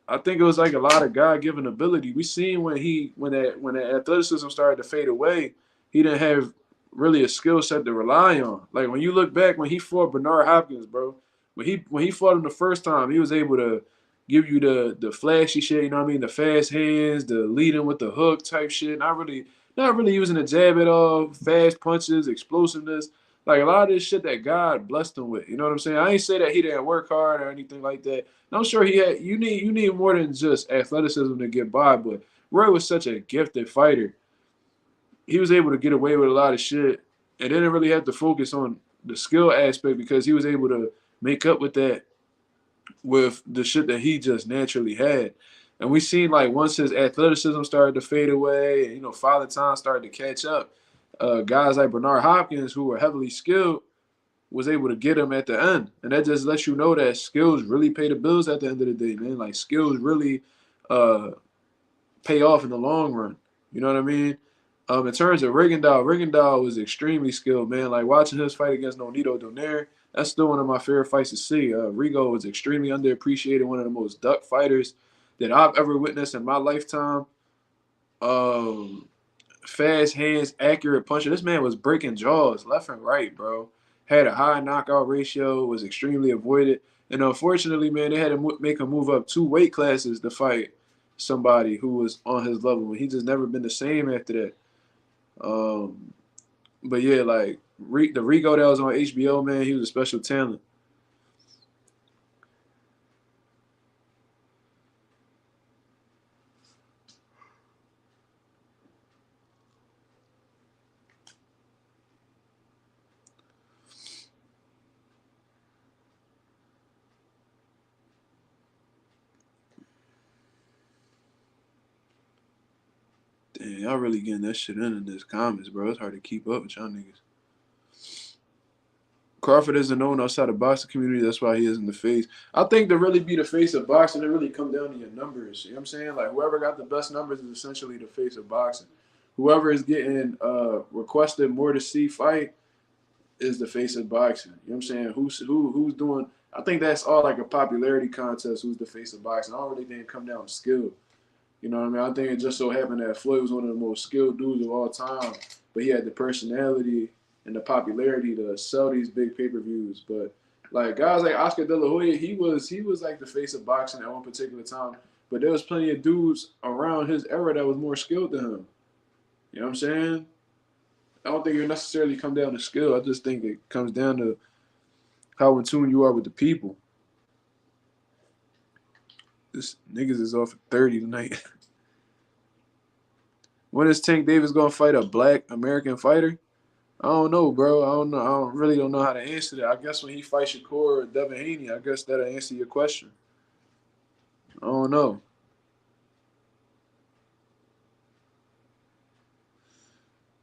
I think it was like a lot of God given ability. We seen when that athleticism started to fade away, he didn't have really a skill set to rely on. Like when you look back when he fought Bernard Hopkins, bro, when he fought him the first time, he was able to give you the flashy shit, you know what I mean? The fast hands, the leading with the hook type shit. Not really using the jab at all, fast punches, explosiveness. Like a lot of this shit that God blessed him with. You know what I'm saying? I ain't say that he didn't work hard or anything like that. And I'm sure he had. You need more than just athleticism to get by. But Roy was such a gifted fighter. He was able to get away with a lot of shit and didn't really have to focus on the skill aspect because he was able to make up with that with the shit that he just naturally had. And we seen like once his athleticism started to fade away, and Father Time started to catch up. Guys like Bernard Hopkins, who were heavily skilled, was able to get him at the end, and that just lets you know that skills really pay the bills at the end of the day, man. Like skills really pay off in the long run. You know what I mean? In terms of Rigondeaux was extremely skilled, man. Like watching his fight against Nonito Donaire, that's still one of my favorite fights to see. Rigo was extremely underappreciated, one of the most duck fighters that I've ever witnessed in my lifetime. Fast hands, accurate puncher. This man was breaking jaws left and right, bro. Had a high knockout ratio, was extremely avoided. And unfortunately, man, they had to make him move up 2 weight classes to fight somebody who was on his level. He just never been the same after that. But yeah, like the Rigo that was on HBO, man, he was a special talent. Damn, y'all really getting that shit in this comments, bro. It's hard to keep up with y'all niggas. Crawford isn't known outside the boxing community. That's why he isn't the face. I think to really be the face of boxing, it really come down to your numbers. You know what I'm saying? Like whoever got the best numbers is essentially the face of boxing. Whoever is getting requested more to see fight is the face of boxing. You know what I'm saying? Who's doing? I think that's all like a popularity contest. Who's the face of boxing? I don't really think it come down to skill. You know what I mean? I think it just so happened that Floyd was one of the most skilled dudes of all time, but he had the personality and the popularity to sell these big pay-per-views. But like guys like Oscar De La Hoya, he was like the face of boxing at one particular time. But there was plenty of dudes around his era that was more skilled than him. You know what I'm saying? I don't think it necessarily come down to skill. I just think it comes down to how in tune you are with the people. This niggas is off at 30 tonight. When is Tank Davis gonna fight a black American fighter? I don't know, bro. I don't know. I really don't know how to answer that. I guess when he fights Shakur or Devin Haney, I guess that'll answer your question. I don't know.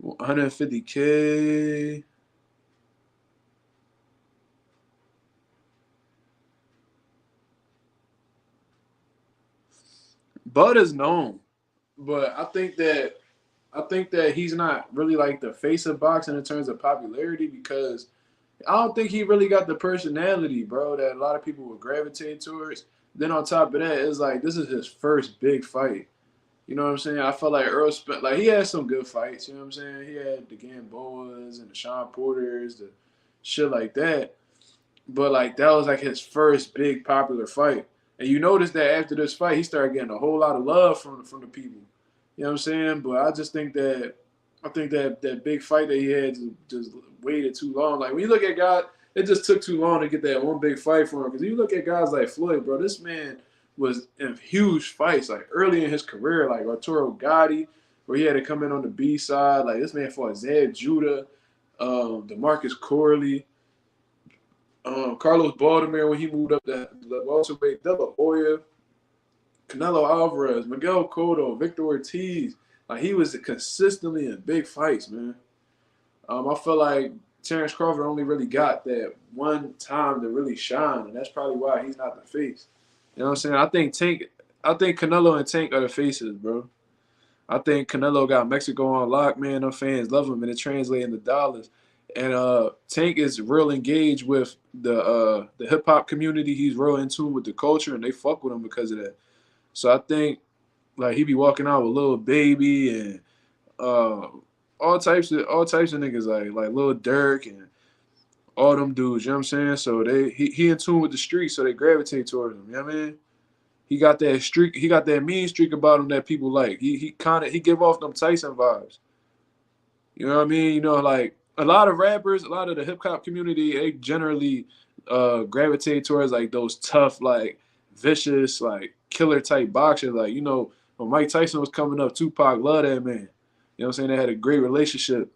$150K. Bud is known, but I think that he's not really like the face of boxing in terms of popularity because I don't think he really got the personality, bro, that a lot of people would gravitate towards. Then on top of that, it's like this is his first big fight. You know what I'm saying? I felt like Earl Spence, like he had some good fights. You know what I'm saying? He had the Gamboas and the Sean Porters, the shit like that. But like that was like his first big popular fight. And you notice that after this fight, he started getting a whole lot of love from the people. You know what I'm saying? But I think that big fight that he had just waited too long. Like when you look at guys, it just took too long to get that one big fight for him. Because you look at guys like Floyd, bro, this man was in huge fights like early in his career, like Arturo Gatti, where he had to come in on the B side. Like this man fought Zab Judah, DeMarcus Corley, Carlos Baltimore when he moved up the welterweight, De La Hoya, Canelo Alvarez, Miguel Cotto, Victor Ortiz. Like he was consistently in big fights, man. I feel like Terrence Crawford only really got that one time to really shine, and that's probably why he's not the face. You know what I'm saying? I think Canelo and Tank are the faces, bro. I think Canelo got Mexico on lock, man. Them fans love him, and it translates into dollars. And Tank is real engaged with the hip hop community. He's real in tune with the culture, and they fuck with him because of that. So I think like he be walking out with Lil Baby and all types of niggas like Lil Durk and all them dudes. You know what I'm saying? So he in tune with the street, so they gravitate towards him. You know what I mean? He got that streak. He got that mean streak about him that people like. He give off them Tyson vibes. You know what I mean? You know, like a lot of rappers, a lot of the hip hop community, they generally gravitate towards like those tough, like vicious, like killer type boxers. Like, you know, when Mike Tyson was coming up, Tupac loved that man. You know what I'm saying? They had a great relationship.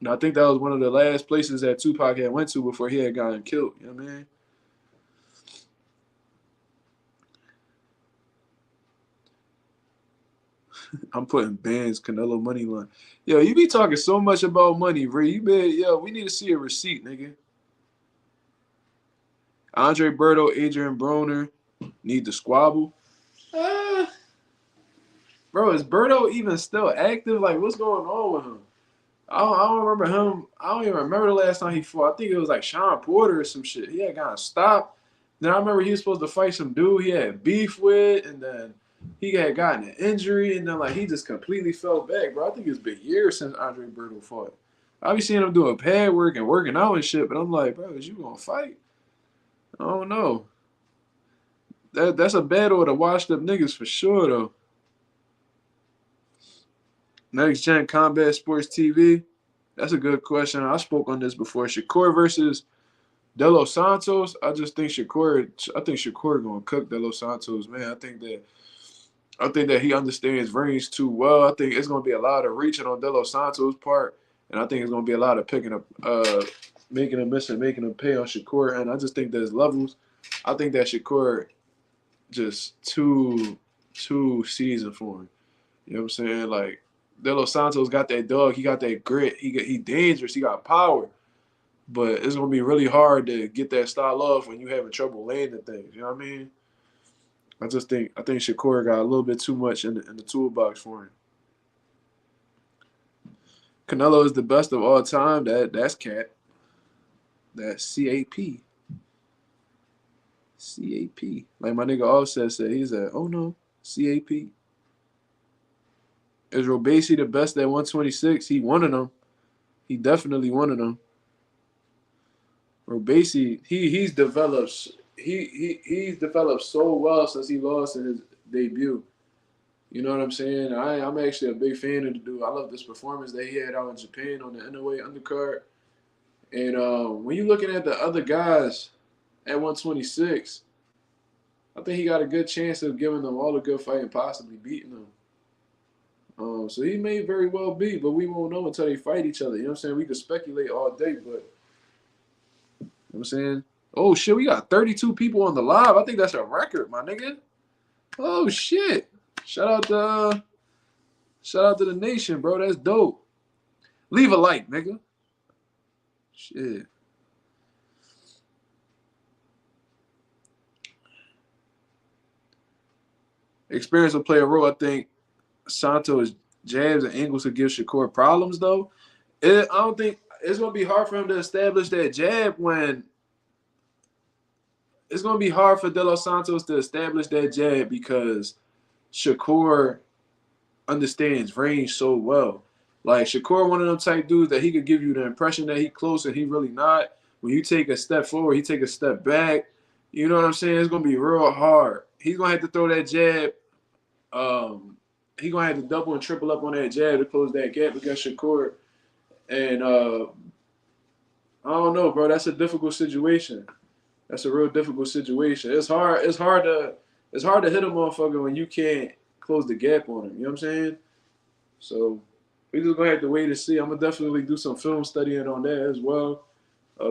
And I think that was one of the last places that Tupac had went to before he had gotten killed. You know what I mean? I'm putting bands, Canelo money line. Yo, you be talking so much about money, Ray. Yo, we need to see a receipt, nigga. Andre Berto, Adrian Broner need to squabble. Uh, bro, is Berto even still active? Like, what's going on with him? I don't remember him. I don't even remember the last time he fought. I think it was like Sean Porter or some shit. He had gotten stopped. Then I remember he was supposed to fight some dude he had beef with, and then he had gotten an injury, and then like he just completely fell back, bro. I think it's been years since Andre Berto fought. I be seeing him doing pad work and working out and shit, but I'm like, bro, is you gonna fight? I don't know. That's a battle of the washed up niggas for sure though. Next Gen Combat Sports TV. That's a good question. I spoke on this before. Shakur versus De Los Santos. I think Shakur gonna cook De Los Santos, man. I think that he understands range too well. I think it's gonna be a lot of reaching on De Los Santos' part, and I think it's gonna be a lot of picking up, making him miss and making him pay on Shakur. And I just think there's levels. I think that Shakur just too seasoned for him. You know what I'm saying? Like De Los Santos got that dog. He got that grit. He dangerous. He got power. But it's gonna be really hard to get that style off when you having trouble landing things. You know what I mean? I think Shakur got a little bit too much in the toolbox for him. Canelo is the best of all time. That's cat. That's CAP. CAP. Like my nigga Offset said, he's at, oh no, CAP. Is Robacy the best at 126? He one of them. He definitely one of them. Robacy, he's developed so well since he lost in his debut. You know what I'm saying? I'm actually a big fan of the dude. I love this performance that he had out in Japan on the NOA undercard. And when you're looking at the other guys at 126, I think he got a good chance of giving them all a good fight and possibly beating them. So he may very well be, but we won't know until they fight each other. You know what I'm saying? We could speculate all day, but you know what I'm saying? Oh shit, we got 32 people on the live. I think that's a record, my nigga. Oh shit. Shout out to the nation, bro. That's dope. Leave a like, nigga. Shit. Experience will play a role. I think Santos' jabs and angles could give Shakur problems, though. I don't think it's going to be hard for him to establish that jab when it's going to be hard for De Los Santos to establish that jab because Shakur understands range so well. Like Shakur, one of them type dudes that he could give you the impression that he close and he really not. When you take a step forward, he take a step back. You know what I'm saying? It's gonna be real hard. He's gonna have to throw that jab. He's gonna have to double and triple up on that jab to close that gap against Shakur. And I don't know, bro. That's a difficult situation. That's a real difficult situation. It's hard to hit a motherfucker when you can't close the gap on him. You know what I'm saying? So we just gonna have to wait and see. I'm gonna definitely do some film studying on that as well.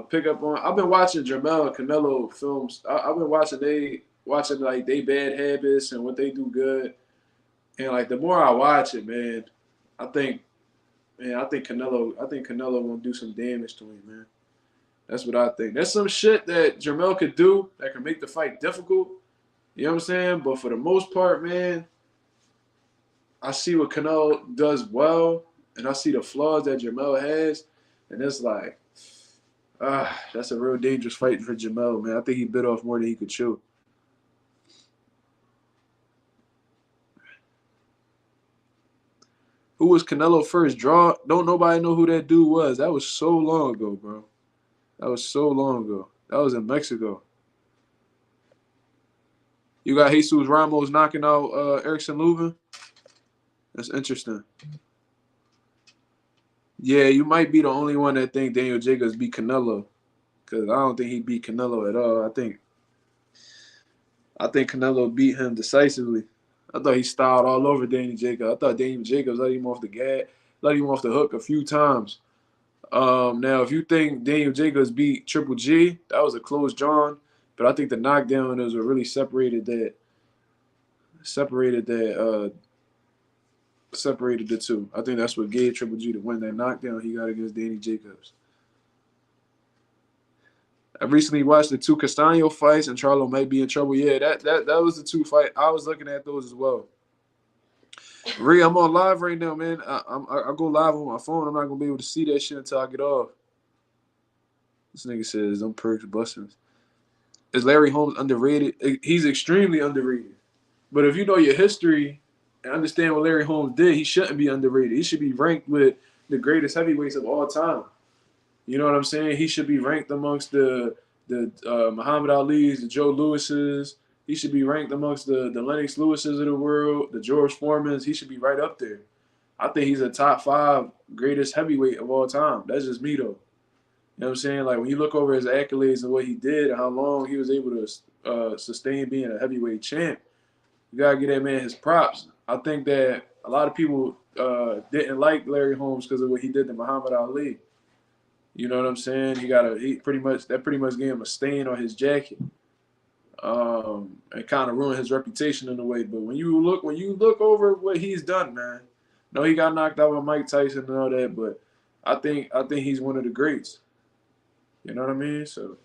Pick up on. I've been watching Jermell and Canelo films. I've been watching like they bad habits and what they do good. And like the more I watch it, man, I think Canelo gonna do some damage to him, man. That's what I think. That's some shit that Jermell could do that can make the fight difficult. You know what I'm saying? But for the most part, man, I see what Canelo does well, and I see the flaws that Jermell has, and it's like, that's a real dangerous fight for Jermell, man. I think he bit off more than he could chew. Who was Canelo first draw? Don't nobody know who that dude was. That was so long ago, bro. That was so long ago. That was in Mexico. You got Jesus Ramos knocking out Erickson Lubin. That's interesting. Yeah, you might be the only one that think Daniel Jacobs beat Canelo, because I don't think he beat Canelo at all. I think Canelo beat him decisively. I thought he styled all over Daniel Jacobs. I thought Daniel Jacobs let him off the gas, let him off the hook a few times. Now, if you think Daniel Jacobs beat Triple G, that was a close John. But I think the knockdown was what really separated the two. I think that's what gave Triple G to win that knockdown he got against Danny Jacobs. I recently watched the two Castaño fights, and Charlo might be in trouble. Yeah, that was the two fight. I was looking at those as well. Ree, I'm on live right now, man. I go live on my phone. I'm not gonna be able to see that shit until I get off. This nigga says them perks busting. Is Larry Holmes underrated? He's extremely underrated. But if you know your history and understand what Larry Holmes did, he shouldn't be underrated. He should be ranked with the greatest heavyweights of all time. You know what I'm saying? He should be ranked amongst the Muhammad Ali's, the Joe Lewis's. He should be ranked amongst the Lennox Lewis's of the world, the George Foreman's. He should be right up there. I think he's a top 5 greatest heavyweight of all time. That's just me, though. You know what I'm saying? Like, when you look over his accolades and what he did and how long he was able to sustain being a heavyweight champ, you got to give that man his props. I think that a lot of people didn't like Larry Holmes because of what he did to Muhammad Ali. You know what I'm saying? He pretty much gave him a stain on his jacket, and kind of ruined his reputation in a way. But when you look over what he's done, man, no, he got knocked out by Mike Tyson and all that, but I think he's one of the greats. You know what I mean? So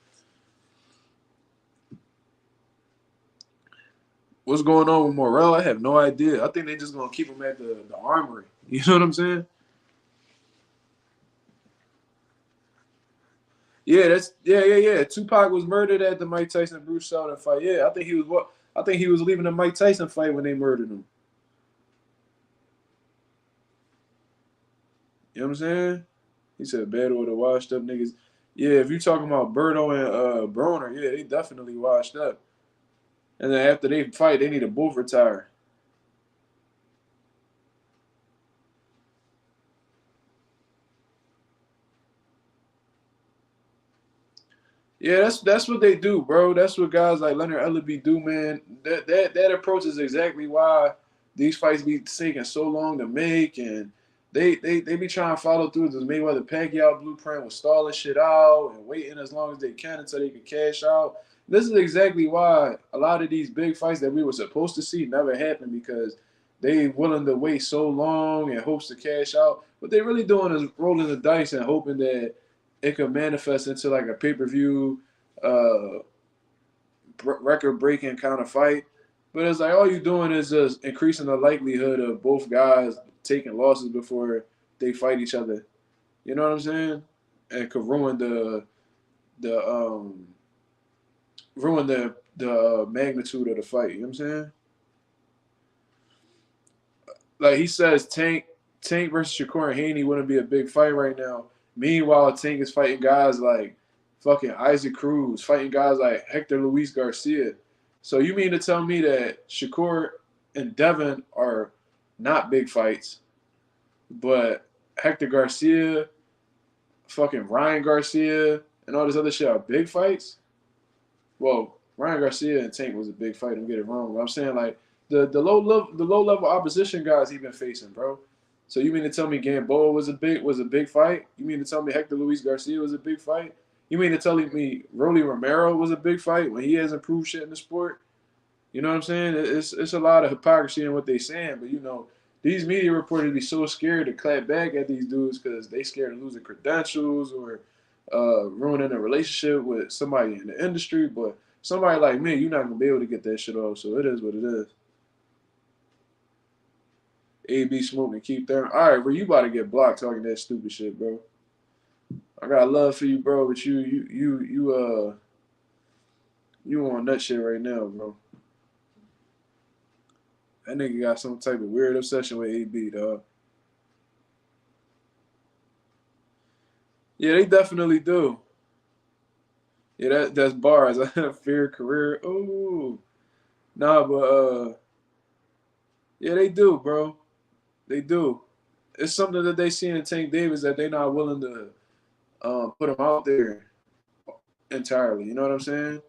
what's going on with Morrell? I have no idea. I think they're just gonna keep him at the armory. You know what I'm saying? Yeah. Tupac was murdered at the Mike Tyson Bruce Sutter fight. Yeah, I think he was leaving the Mike Tyson fight when they murdered him. You know what I'm saying? He said battle with the washed up niggas. Yeah, if you talking about Berto and Broner, yeah, they definitely washed up. And then after they fight, they need to both retire. Yeah, that's what they do, bro. That's what guys like Leonard Ellerbe do, man. That approach is exactly why these fights be taking so long to make, and they be trying to follow through the Mayweather Pacquiao blueprint with stalling shit out and waiting as long as they can until they can cash out. This is exactly why a lot of these big fights that we were supposed to see never happened because they willing to wait so long and hopes to cash out. What they really doing is rolling the dice and hoping that it could manifest into like a pay-per-view uh, record-breaking kind of fight. But it's like all you're doing is just increasing the likelihood of both guys taking losses before they fight each other. You know what I'm saying? And could ruin the the magnitude of the fight. You know what I'm saying? Like he says, Tank versus Shakur and Haney wouldn't be a big fight right now. Meanwhile, Tank is fighting guys like fucking Isaac Cruz, fighting guys like Hector Luis Garcia. So you mean to tell me that Shakur and Devin are not big fights, but Hector Garcia, fucking Ryan Garcia, and all this other shit are big fights? Well, Ryan Garcia and Tank was a big fight. Don't get it wrong. But I'm saying like the low level opposition guys he been facing, bro. So you mean to tell me Gamboa was a big fight? You mean to tell me Hector Luis Garcia was a big fight? You mean to tell me Rolly Romero was a big fight when he hasn't proved shit in the sport? You know what I'm saying? It's a lot of hypocrisy in what they saying, but you know these media reporters be so scared to clap back at these dudes because they scared of losing credentials or ruining a relationship with somebody in the industry. But somebody like me, you're not gonna be able to get that shit off. So it is what it is. AB smoking, keep there. All right, bro, you about to get blocked talking that stupid shit, bro. I got love for you, bro, but you on that shit right now, bro. That nigga got some type of weird obsession with AB, dog. Yeah, they definitely do. Yeah, that's bars. I have fear career. Ooh. Nah, but yeah, they do, bro. They do. it's something that they see in Tank Davis that they're not willing to put him out there entirely. You know what I'm saying?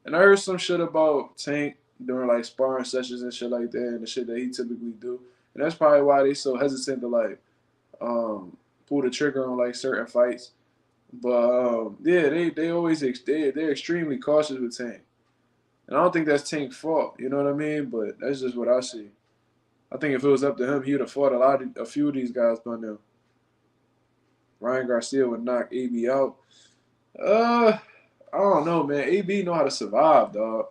And I heard some shit about Tank during like sparring sessions and shit like that, and the shit that he typically do. And that's probably why they so hesitant to like pull the trigger on like certain fights. But yeah, they always they're extremely cautious with Tank, and I don't think that's Tank's fault. You know what I mean? But that's just what I see. I think if it was up to him, he would have fought a few of these guys by now. Ryan Garcia would knock AB out. I don't know, man. AB know how to survive, dog.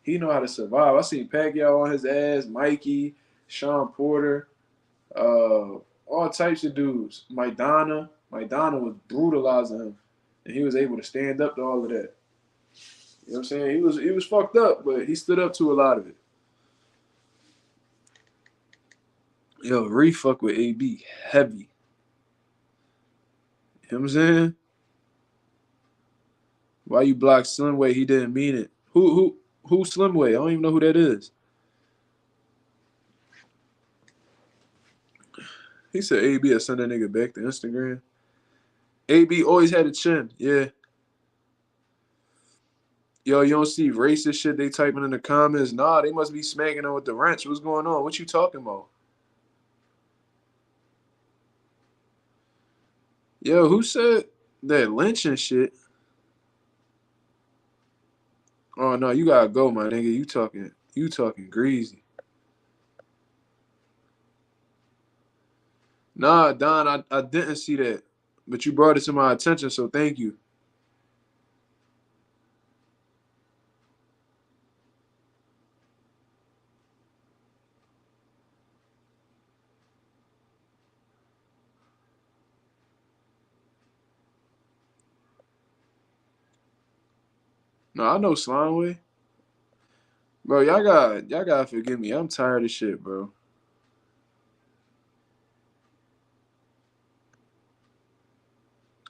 He know how to survive. I seen Pacquiao on his ass, Mikey, Sean Porter, all types of dudes. Maidana was brutalizing him, and he was able to stand up to all of that. You know what I'm saying? He was fucked up, but he stood up to a lot of it. Yo, fuck with AB heavy. You know what I'm saying? Why you block Slimway? He didn't mean it. Who Slimway? I don't even know who that is. He said AB will send that nigga back to Instagram. AB always had a chin, yeah. Yo, you don't see racist shit they typing in the comments? Nah, they must be smacking him with the wrench. What's going on? What you talking about? Yo, who said that lynching shit? Oh no, you gotta go, my nigga. You talking greasy. Nah, Don, I didn't see that. But you brought it to my attention, so thank you. No, I know Slimeway. Bro, y'all gotta forgive me. I'm tired of shit, bro.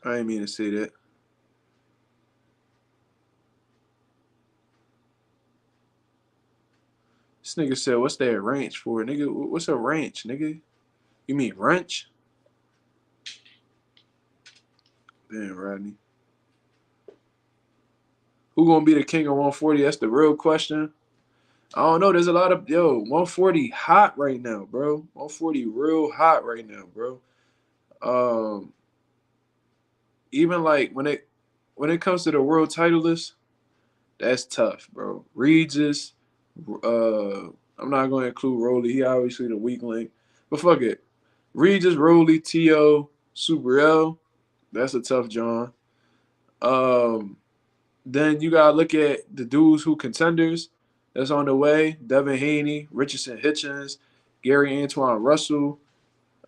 I didn't mean to say that. This nigga said, what's that ranch for? Nigga, what's a ranch, nigga? You mean wrench? Damn, Rodney. Who gonna be the king of 140? That's the real question. I don't know. There's a lot of 140 hot right now, bro. 140 real hot right now, bro. Even like when it comes to the world title list, that's tough, bro. Regis, I'm not gonna include Rolly. He obviously the weak link, but fuck it. Regis, Rolly, T.O., Super L. That's a tough John. Then you gotta look at the dudes who contenders that's on the way. Devin Haney, Richardson Hitchens, Gary Antoine Russell.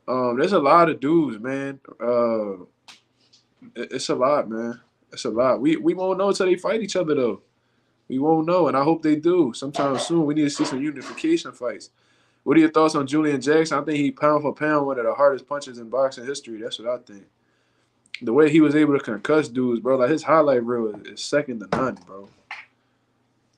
There's a lot of dudes, man. It's a lot, man. It's a lot. We won't know until they fight each other, though. We won't know, and I hope they do sometime soon. We need to see some unification fights. What are your thoughts on Julian Jackson? I think he pound for pound one of the hardest punches in boxing history. That's what I think. The way he was able to concuss dudes, bro, like his highlight reel is second to none, bro.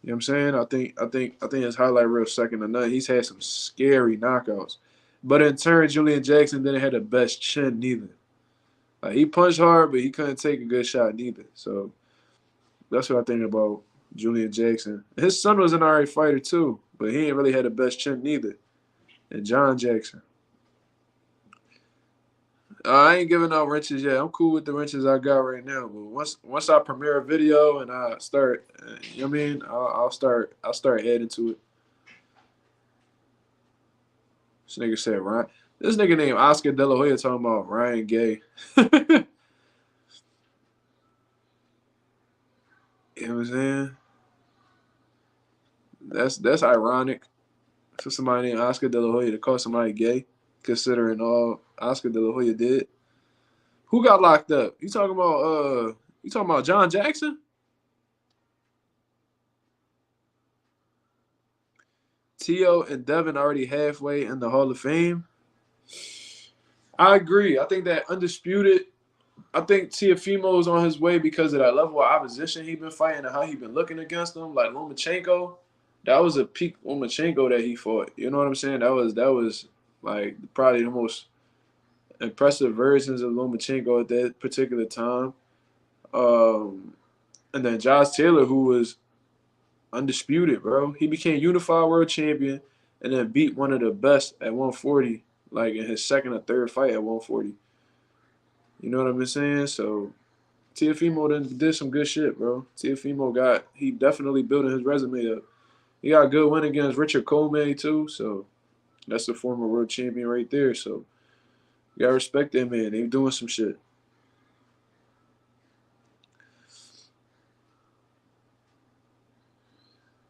You know what I'm saying? I think his highlight reel is second to none. He's had some scary knockouts. But in turn, Julian Jackson didn't have the best chin neither. Like he punched hard, but he couldn't take a good shot neither. So that's what I think about Julian Jackson. His son was an alright fighter too, but he ain't really had the best chin neither. And John Jackson. I ain't giving out wrenches yet. I'm cool with the wrenches I got right now. But once I premiere a video and I start, you know what I mean, I'll start adding to it. This nigga said Ryan. This nigga named Oscar De La Hoya talking about Ryan Gay. You know what I'm saying? That's ironic for somebody named Oscar De La Hoya to call somebody gay, considering all Oscar De La Hoya did. Who got locked up? You talking about John Jackson? T.O. and Devin already halfway in the Hall of Fame. I agree. I think that Undisputed, I think Teofimo's on his way because of that level of opposition he been fighting and how he been looking against them. Like Lomachenko, that was a peak Lomachenko that he fought. You know what I'm saying? That was like probably the most impressive versions of Lomachenko at that particular time. Um, and then Josh Taylor, who was undisputed, bro. He became unified world champion and then beat one of the best at 140, like in his second or third fight at 140. You know what I'm saying? So Teofimo did some good shit, bro. Teofimo he definitely building his resume up. He got a good win against Richard Coleman too, so that's a former world champion right there. So you gotta respect that man. They doing some shit.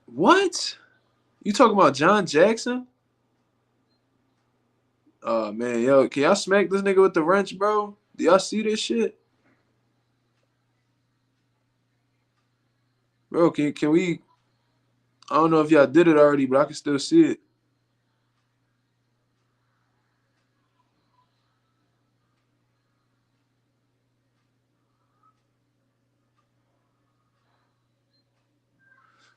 What? You talking about John Jackson? Oh man, yo, can y'all smack this nigga with the wrench, bro? Do y'all see this shit? Bro, can we I don't know if y'all did it already, but I can still see it.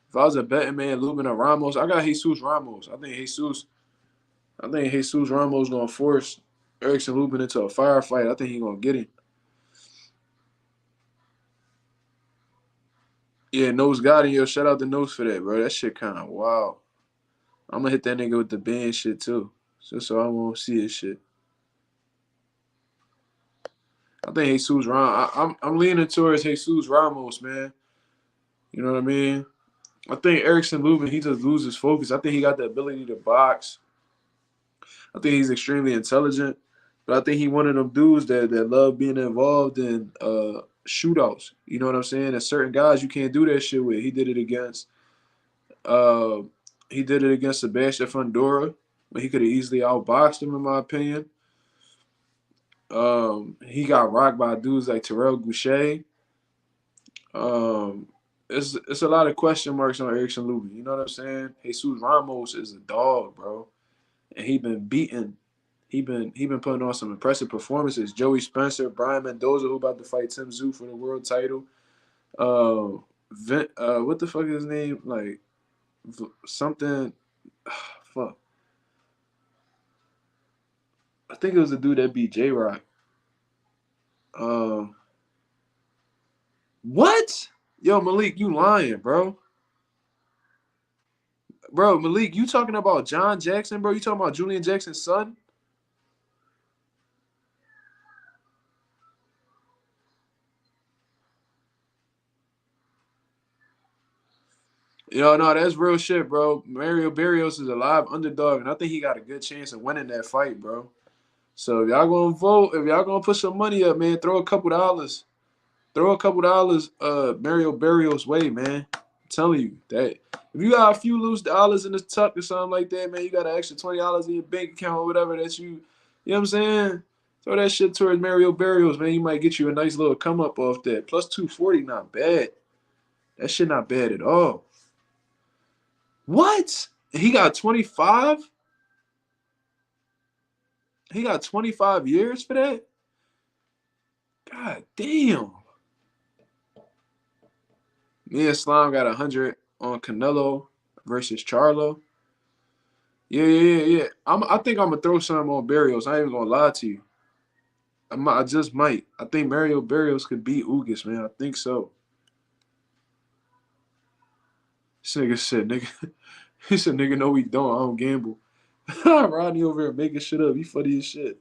If I was a betting man, Lubin or Ramos, I got Jesus Ramos. I think Jesus Ramos gonna force Erickson Lubin into a firefight. I think he gonna get him. Yeah, Nose got him. Yo, shout out to Nose for that, bro. That shit kind of wild. I'm gonna hit that nigga with the band shit too, just so I won't see his shit. I think Jesus Ramos. I'm leaning towards Jesus Ramos, man. You know what I mean? I think Erickson Lubin, he just loses focus. I think he got the ability to box. I think he's extremely intelligent, but I think he one of them dudes that love being involved in shootouts. You know what I'm saying? And certain guys you can't do that shit with. Uh, he did it against Sebastian Fundora when he could have easily outboxed him, in my opinion. He got rocked by dudes like Terrell Goucher. Um, it's a lot of question marks on Erickson Lubin. You know what I'm saying? Jesus Ramos is a dog, bro, and he been beaten. He been putting on some impressive performances. Joey Spencer, Brian Mendoza, who about to fight Tim Tszyu for the world title. What the fuck is his name? Like something. Fuck. I think it was the dude that beat J Rock. Um, what? Yo, Malik, you lying, bro? Bro, Malik, you talking about John Jackson, bro? You talking about Julian Jackson's son? Yo, no, that's real shit, bro. Mario Barrios is a live underdog, and I think he got a good chance of winning that fight, bro. So if y'all gonna vote, if y'all gonna put some money up, man, throw a couple dollars. Throw a couple dollars Mario Barrios' way, man. I'm telling you that if you got a few loose dollars in the tuck or something like that, man, you got an extra $20 in your bank account or whatever that you know what I'm saying? Throw that shit towards Mario Barrios, man. You might get you a nice little come up off that. Plus 240, not bad. That shit not bad at all. What? He got 25? He got 25 years for that? God damn. Me and Slime got 100 on Canelo versus Charlo. Yeah. I think I'm gonna throw some on Barrios. I ain't even gonna lie to you. I just might. I think Mario Barrios could beat Ugas, man. I think so. This nigga said, nigga. He said, nigga, no, we don't. I don't gamble. Rodney over here making shit up. He funny as shit.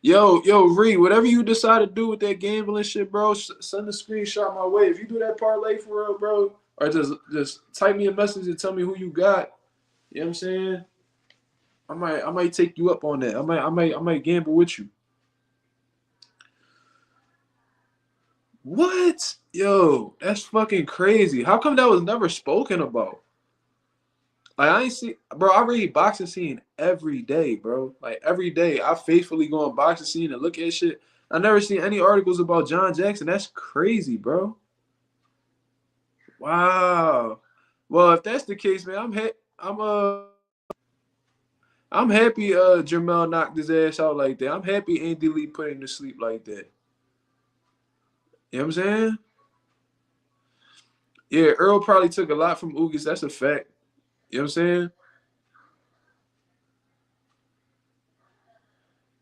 Yo, Ree, whatever you decide to do with that gambling shit, bro, send a screenshot my way. If you do that parlay for real, bro, or just type me a message and tell me who you got. You know what I'm saying? I might take you up on that. I might gamble with you. What? Yo, that's fucking crazy. How come that was never spoken about? Like I ain't see, bro. I read boxing scene every day, bro. Like every day, I faithfully go on boxing scene and look at shit. I never seen any articles about John Jackson. That's crazy, bro. Wow. Well, if that's the case, man, I'm happy. Jermell knocked his ass out like that. I'm happy Andy Lee put him to sleep like that. You know what I'm saying? Yeah, Earl probably took a lot from Ugas. That's a fact. You know what I'm saying?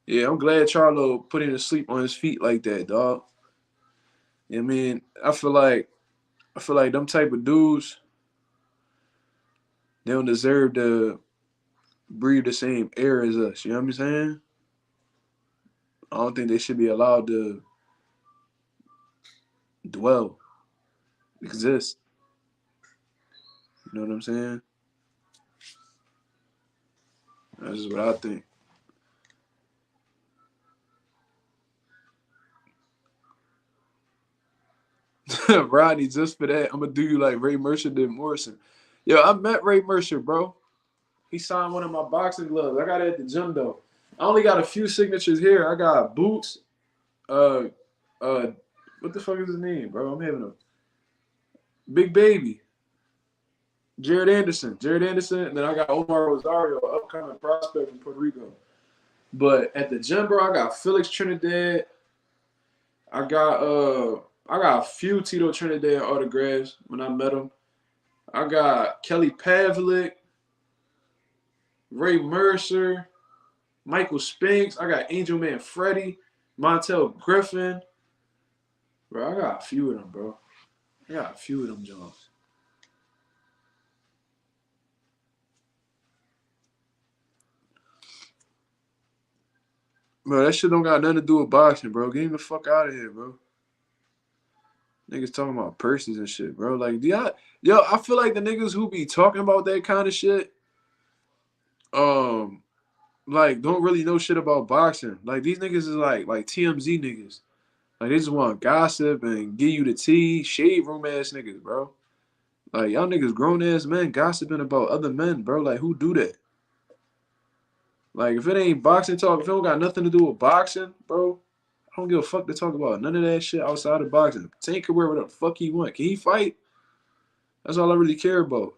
Yeah, I'm glad Charlo put him to sleep on his feet like that, dog. I mean, I feel like them type of dudes, they don't deserve to breathe the same air as us. You know what I'm saying? I don't think they should be allowed to dwell, exist. You know what I'm saying? That's just what I think. Rodney, just for that, I'm gonna do you like Ray Mercer did Morrison. Yo, I met Ray Mercer, bro. He signed one of my boxing gloves. I got it at the gym though. I only got a few signatures here. I got Boots. Uh, uh, what the fuck is his name, bro? I'm having a Big Baby. Jared Anderson, and then I got Omar Rosario, upcoming prospect from Puerto Rico. But at the gym, bro, I got Felix Trinidad. I got I got a few Tito Trinidad autographs when I met him. I got Kelly Pavlik, Ray Mercer, Michael Spinks. I got Angel Man Freddie, Montel Griffin. Bro, I got a few of them, bro. I got a few of them Jones. Bro, that shit don't got nothing to do with boxing, bro. Get him the fuck out of here, bro. Niggas talking about purses and shit, bro. Like, yo, I feel like the niggas who be talking about that kind of shit, um, like, don't really know shit about boxing. Like, these niggas is like TMZ niggas. Like, they just want gossip and give you the tea, shade room ass niggas, bro. Like, y'all niggas grown ass men gossiping about other men, bro. Like, who do that? Like, if it ain't boxing talk, if it don't got nothing to do with boxing, bro, I don't give a fuck to talk about none of that shit outside of boxing. Tank can wear whatever the fuck he want. Can he fight? That's all I really care about.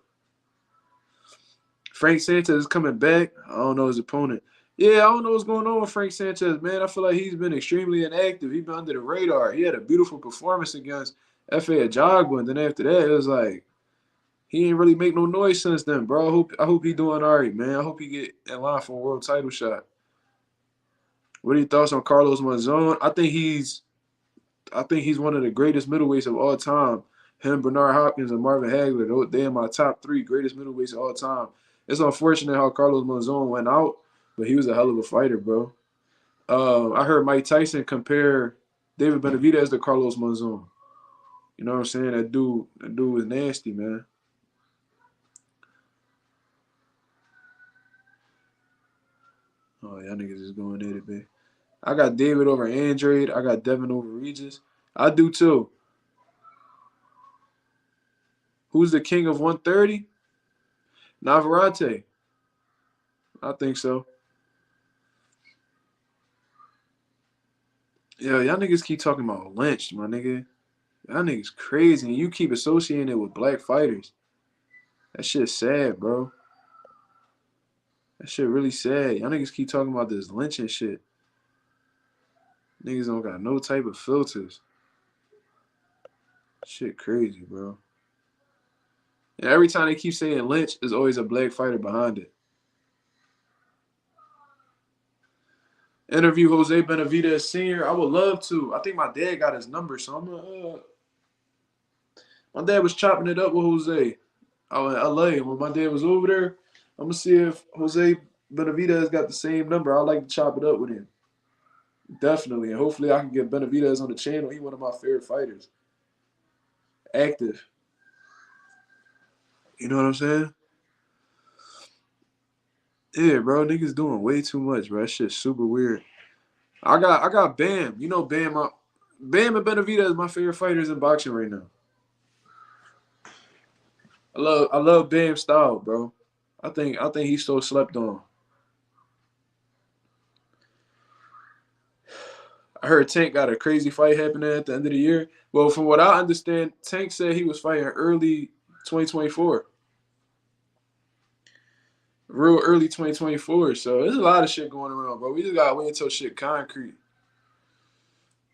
Frank Sanchez is coming back. I don't know his opponent. Yeah, I don't know what's going on with Frank Sanchez, man. I feel like he's been extremely inactive. He's been under the radar. He had a beautiful performance against F.A. Ajagba, and then after that, it was like he ain't really make no noise since then, bro. I hope he doing all right, man. I hope he get in line for a world title shot. What are your thoughts on Carlos Monzon? I think he's one of the greatest middleweights of all time. Him, Bernard Hopkins, and Marvin Hagler, they are my top three greatest middleweights of all time. It's unfortunate how Carlos Monzon went out, but he was a hell of a fighter, bro. I heard Mike Tyson compare David Benavidez to Carlos Monzon. You know what I'm saying? That dude was nasty, man. Oh, y'all niggas is going at it, man. I got David over Andrade. I got Devin over Regis. I do too. Who's the king of 130? Navarrete. I think so. Yeah, y'all niggas keep talking about lynched, my nigga. Y'all niggas crazy, and you keep associating it with black fighters. That shit's sad, bro. That shit really sad. Y'all niggas keep talking about this lynching shit. Niggas don't got no type of filters. Shit crazy, bro. And every time they keep saying lynch, there's always a black fighter behind it. Interview Jose Benavidez Sr. I would love to. I think my dad got his number, so I'm gonna. My dad was chopping it up with Jose out in LA. When my dad was over there, I'm gonna see if Jose Benavidez got the same number. I'd like to chop it up with him. Definitely. And hopefully I can get Benavidez on the channel. He's one of my favorite fighters. Active. You know what I'm saying? Yeah, bro. Niggas doing way too much, bro. That shit's super weird. I got Bam. You know Bam. Bam and Benavidez my favorite fighters in boxing right now. I love Bam's style, bro. I think he's so slept on. I heard Tank got a crazy fight happening at the end of the year. Well, from what I understand, Tank said he was fighting early 2024. Real early 2024. So there's a lot of shit going around, bro. We just gotta wait until shit concrete.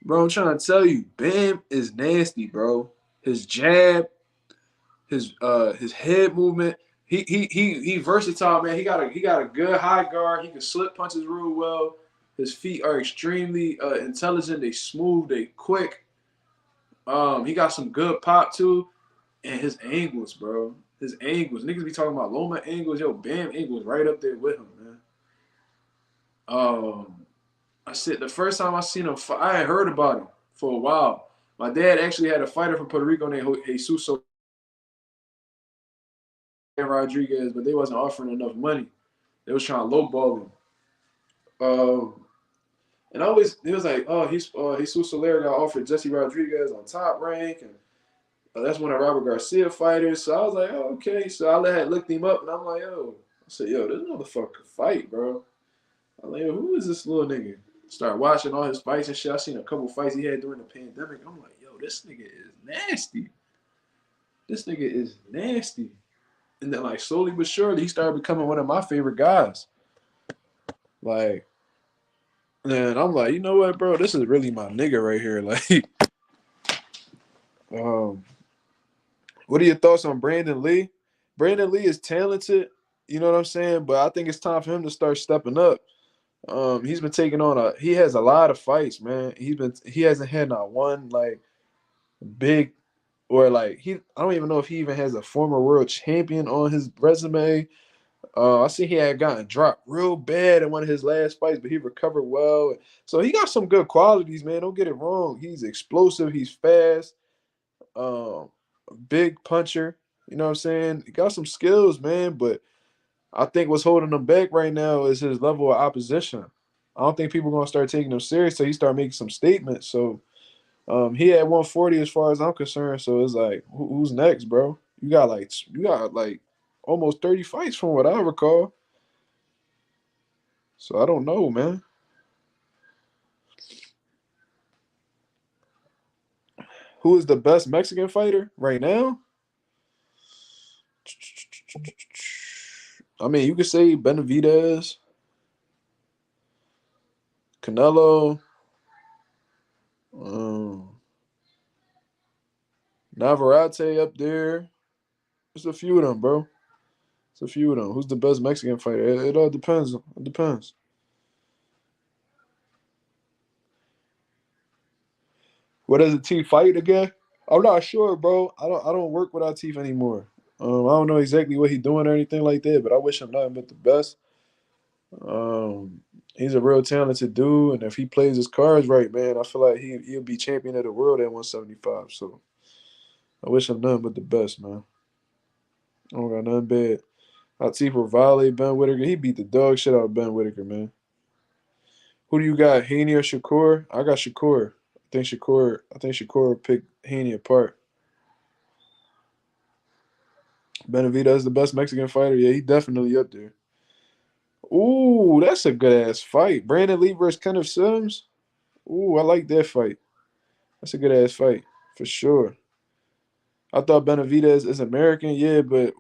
Bro, I'm trying to tell you, Bam is nasty, bro. His jab, his head movement. He versatile, man. He got a good high guard. He can slip punches real well. His feet are extremely intelligent. They smooth. They quick. He got some good pop too, and his angles, bro. His angles. Niggas be talking about Loma angles. Yo, Bam angles right up there with him, man. I said the first time I seen him, I had heard about him for a while. My dad actually had a fighter from Puerto Rico named Jesus Rodriguez, but they wasn't offering enough money. They was trying to lowball him. And I always, it was like, oh, Jesus Soler got offered Jesse Rodriguez on Top Rank, and that's one of Robert Garcia fighters. So I was like, oh, okay. So I had looked him up, and I'm like, yo, I said, yo, this motherfucker fight, bro. I'm like, yo, who is this little nigga? Start watching all his fights and shit. I seen a couple fights he had during the pandemic. I'm like, yo, this nigga is nasty. This nigga is nasty. And then, like, slowly but surely, he started becoming one of my favorite guys. Like, and I'm like, you know what, bro? This is really my nigga right here. Like, what are your thoughts on Brandon Lee? Brandon Lee is talented, you know what I'm saying? But I think it's time for him to start stepping up. He's been taking on he has a lot of fights, man. He hasn't had not one like big or like I don't even know if he even has a former world champion on his resume. I see he had gotten dropped real bad in one of his last fights, but he recovered well. So he got some good qualities, man. Don't get it wrong. He's explosive. He's fast. A big puncher. You know what I'm saying? He got some skills, man. But I think what's holding him back right now is his level of opposition. I don't think people are gonna start taking him serious till he start making some statements. So he at 140 as far as I'm concerned. So it's like, who's next, bro? You got like almost 30 fights from what I recall. So I don't know, man. Who is the best Mexican fighter right now? I mean, you could say Benavidez, Canelo, Navarrete up there. There's a few of them, bro. It's a few of them. Who's the best Mexican fighter? It all depends. It depends. What does a T fight again? I'm not sure, bro. I don't work with Atif anymore. I don't know exactly what he's doing or anything like that, but I wish him nothing but the best. He's a real talented dude, and if he plays his cards right, man, I feel like he'll be champion of the world at 175. So I wish him nothing but the best, man. I don't got nothing bad. Atif will violate Ben Whitaker. He beat the dog shit out of Ben Whitaker, man. Who do you got, Haney or Shakur? I got Shakur. I think Shakur picked Haney apart. Benavidez is the best Mexican fighter. Yeah, he definitely up there. Ooh, that's a good ass fight. Brandon Lee versus Kenneth Sims. Ooh, I like that fight. That's a good ass fight for sure. I thought Benavidez is American, yeah, but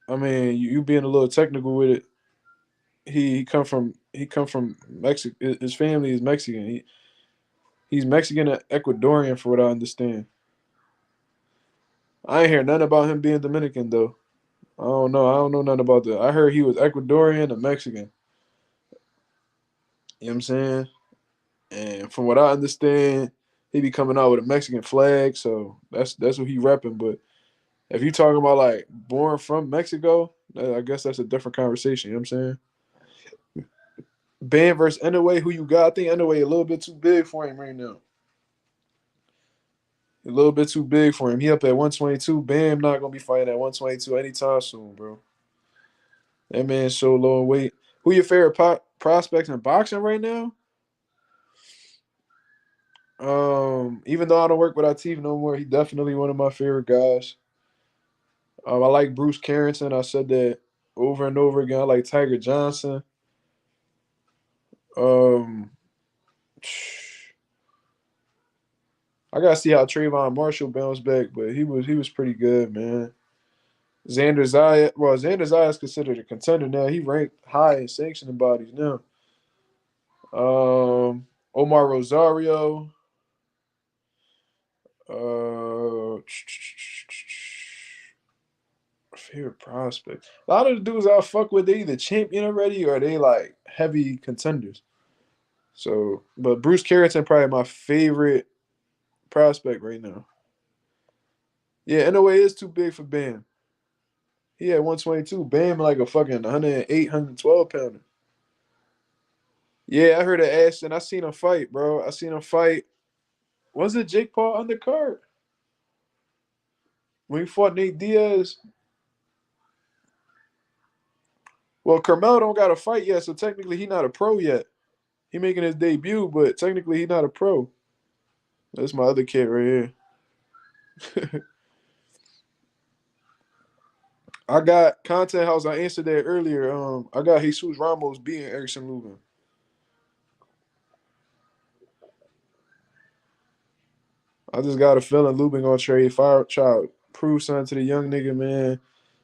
I mean, you being a little technical with it, he come from Mexico. His family is Mexican. He's Mexican and Ecuadorian, for what I understand. I ain't hear nothing about him being Dominican though. I don't know. I don't know nothing about that. I heard he was Ecuadorian and Mexican. You know what I'm saying? And from what I understand, he be coming out with a Mexican flag, so that's what he repping. But if you talking about like born from Mexico, I guess that's a different conversation. You know what I'm saying? Bam versus Inoue, who you got? I think Inoue a little bit too big for him right now. A little bit too big for him. He up at 122. Bam not gonna be fighting at 122 anytime soon, bro. That man's so low in weight. Who your favorite prospects in boxing right now? Even though I don't work with Atif no more, he definitely one of my favorite guys. I like Bruce Carrington. I said that over and over again. I like Tiger Johnson. Um, I gotta see how Trayvon Marshall bounced back, but he was pretty good, man. Xander Zayas is considered a contender now. He ranked high in sanctioning bodies now. Omar Rosario. Favorite prospect. A lot of the dudes I fuck with, they either champion already or they like heavy contenders. So, but Bruce Carrington probably my favorite prospect right now. Yeah, in a way, it's too big for Bam. He had 122. Bam like a fucking 108, 112 pounder. Yeah, I heard of Ashton. I seen him fight, bro. I seen him fight. Was it Jake Paul undercard? When he fought Nate Diaz? Well, Carmel don't got a fight yet, so technically he not a pro yet. He making his debut, but technically he not a pro. That's my other kid right here. I got Content House. I answered that earlier. I got Jesus Ramos beating Erickson Lubin. I just got a feeling Lubin gonna trade fire, try to prove something to the young nigga, man,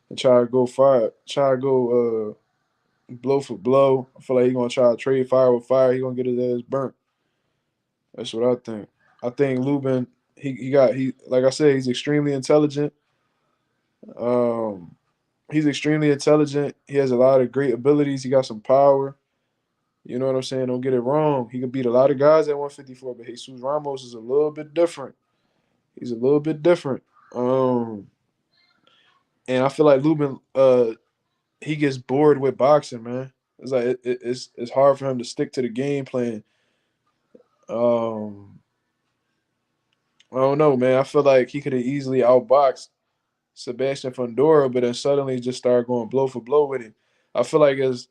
and try to go fire, try to go blow for blow. I feel like he gonna try to trade fire with fire. He gonna get his ass burnt. That's what I think. I think Lubin, he like I said, he's extremely intelligent. Um, he's extremely intelligent. He has a lot of great abilities. He got some power. You know what I'm saying? Don't get it wrong. He could beat a lot of guys at 154, but Jesus Ramos is a little bit different. He's a little bit different. Um, and I feel like Lubin, he gets bored with boxing, man. It's like it's hard for him to stick to the game plan. Um, I don't know, man. I feel like he could have easily outboxed Sebastian Fundora, but then suddenly just started going blow for blow with him. I feel like as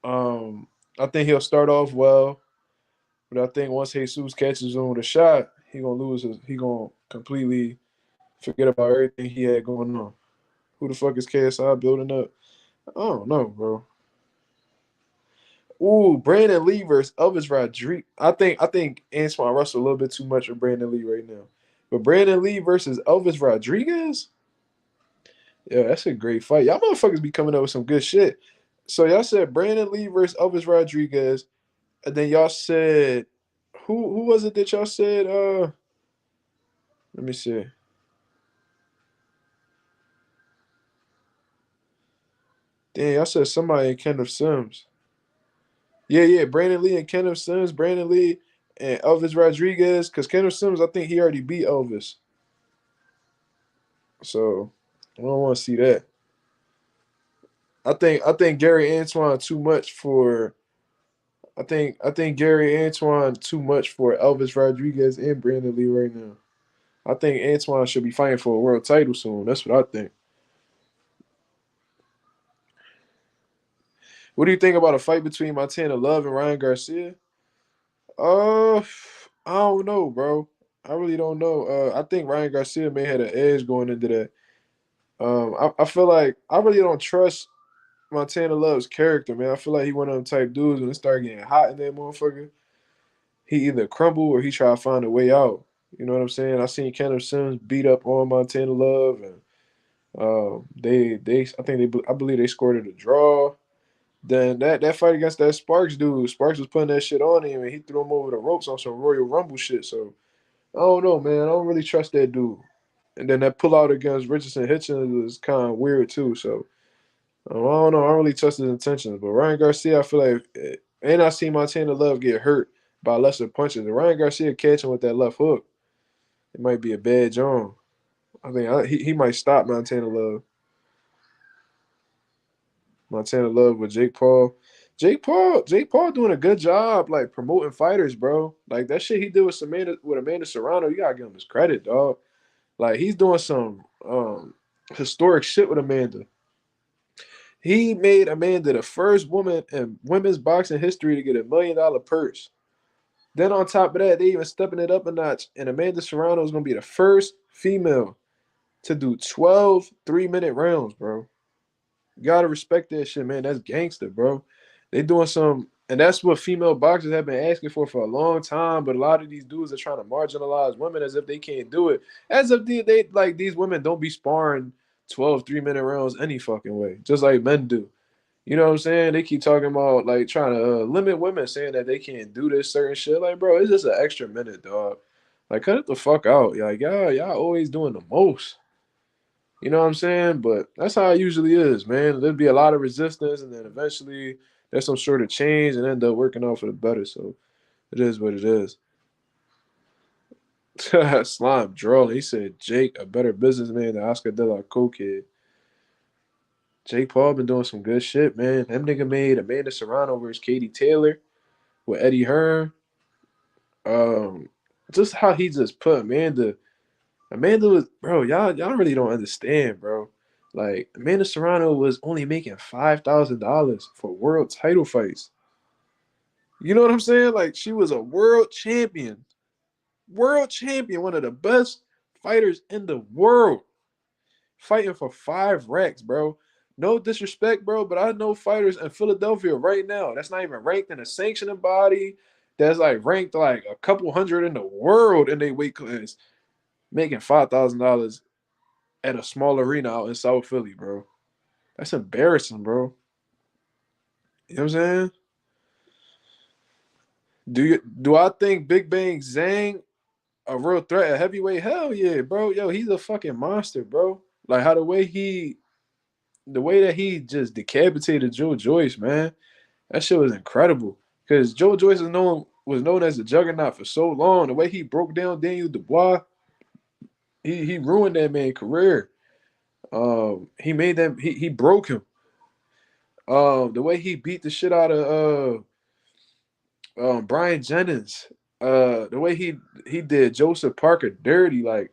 I think he'll start off well, but I think once Jesus catches him with a shot, he gonna completely forget about everything he had going on. Who the fuck is KSI building up? I don't know, bro. Ooh, Brandon Lee versus Elvis Rodriguez. I think Antoine Russell a little bit too much for Brandon Lee right now. But Brandon Lee versus Elvis Rodriguez? Yeah, that's a great fight. Y'all motherfuckers be coming up with some good shit. So y'all said Brandon Lee versus Elvis Rodriguez, and then y'all said who was it that y'all said? Let me see. Damn, y'all said somebody in Kenneth Sims. Yeah, Brandon Lee and Kenneth Sims, Brandon Lee and Elvis Rodriguez. Because Kenneth Sims, I think he already beat Elvis. So I don't want to see that. I think Gary Antoine too much for I think Gary Antoine too much for Elvis Rodriguez and Brandon Lee right now. I think Antoine should be fighting for a world title soon. That's what I think. What do you think about a fight between Montana Love and Ryan Garcia? Uh, I don't know, bro. I really don't know. I think Ryan Garcia may have an edge going into that. I feel like I really don't trust Montana Love's character, man. I feel like he one of them type dudes when it start getting hot in that motherfucker. He either crumble or he try to find a way out. You know what I'm saying? I seen Kenneth Sims beat up on Montana Love, and I believe they scored it a draw. Then that fight against that Sparks dude, Sparks was putting that shit on him, and he threw him over the ropes on some Royal Rumble shit. So I don't know, man. I don't really trust that dude. And then that pullout against Richardson Hitchens was kind of weird too. So I don't know. I don't really trust his intentions. But Ryan Garcia, I feel like, and I seen Montana Love get hurt by lesser punches. And Ryan Garcia catching with that left hook, it might be a bad job. I think he might stop Montana Love. Montana Love with Jake Paul. Jake Paul doing a good job like promoting fighters, bro. Like that shit he did with Amanda Serrano, you gotta give him his credit, dog. Like he's doing some historic shit with Amanda. He made Amanda the first woman in women's boxing history to get $1 million purse. Then on top of that, they even stepping it up a notch, and Amanda Serrano is gonna be the first female to do 12 3-minute rounds, bro. You gotta respect that shit, man. That's gangster, bro. They doing some, and that's what female boxers have been asking for a long time. But a lot of these dudes are trying to marginalize women as if they can't do it, as if they like these women don't be sparring 12 3-minute rounds any fucking way, just like men do. You know what I'm saying? They keep talking about like trying to limit women, saying that they can't do this certain shit. Like, bro, it's just an extra minute, dog. Like, cut it the fuck out. Like, y'all always doing the most. You know what I'm saying? But that's how it usually is, man. There'll be a lot of resistance, and then eventually there's some sort of change and end up working out for the better. So it is what it is. Slime drawing. He said Jake a better businessman than Oscar De La Kid. Jake Paul been doing some good shit, man. Them nigga made Amanda Serrano versus Katie Taylor with Eddie Hearn. Just how he just put Amanda. Amanda was, bro. Y'all really don't understand, bro. Like Amanda Serrano was only making $5,000 for world title fights. You know what I'm saying? Like she was a world champion, one of the best fighters in the world, fighting for 5 racks, bro. No disrespect, bro, but I know fighters in Philadelphia right now that's not even ranked in a sanctioning body. That's like ranked like a couple hundred in the world in their weight class, making $5,000 at a small arena out in South Philly, bro. That's embarrassing, bro. You know what I'm saying? Do I think Big Bang Zhang a real threat at heavyweight? Hell yeah, bro. Yo, he's a fucking monster, bro. Like how the way that he just decapitated Joe Joyce, man, that shit was incredible. Because Joe Joyce was known as a juggernaut for so long. The way he broke down Daniel Dubois, he ruined that man's career. He made them he broke him. The way he beat the shit out of Brian Jennings, the way he did Joseph Parker dirty, like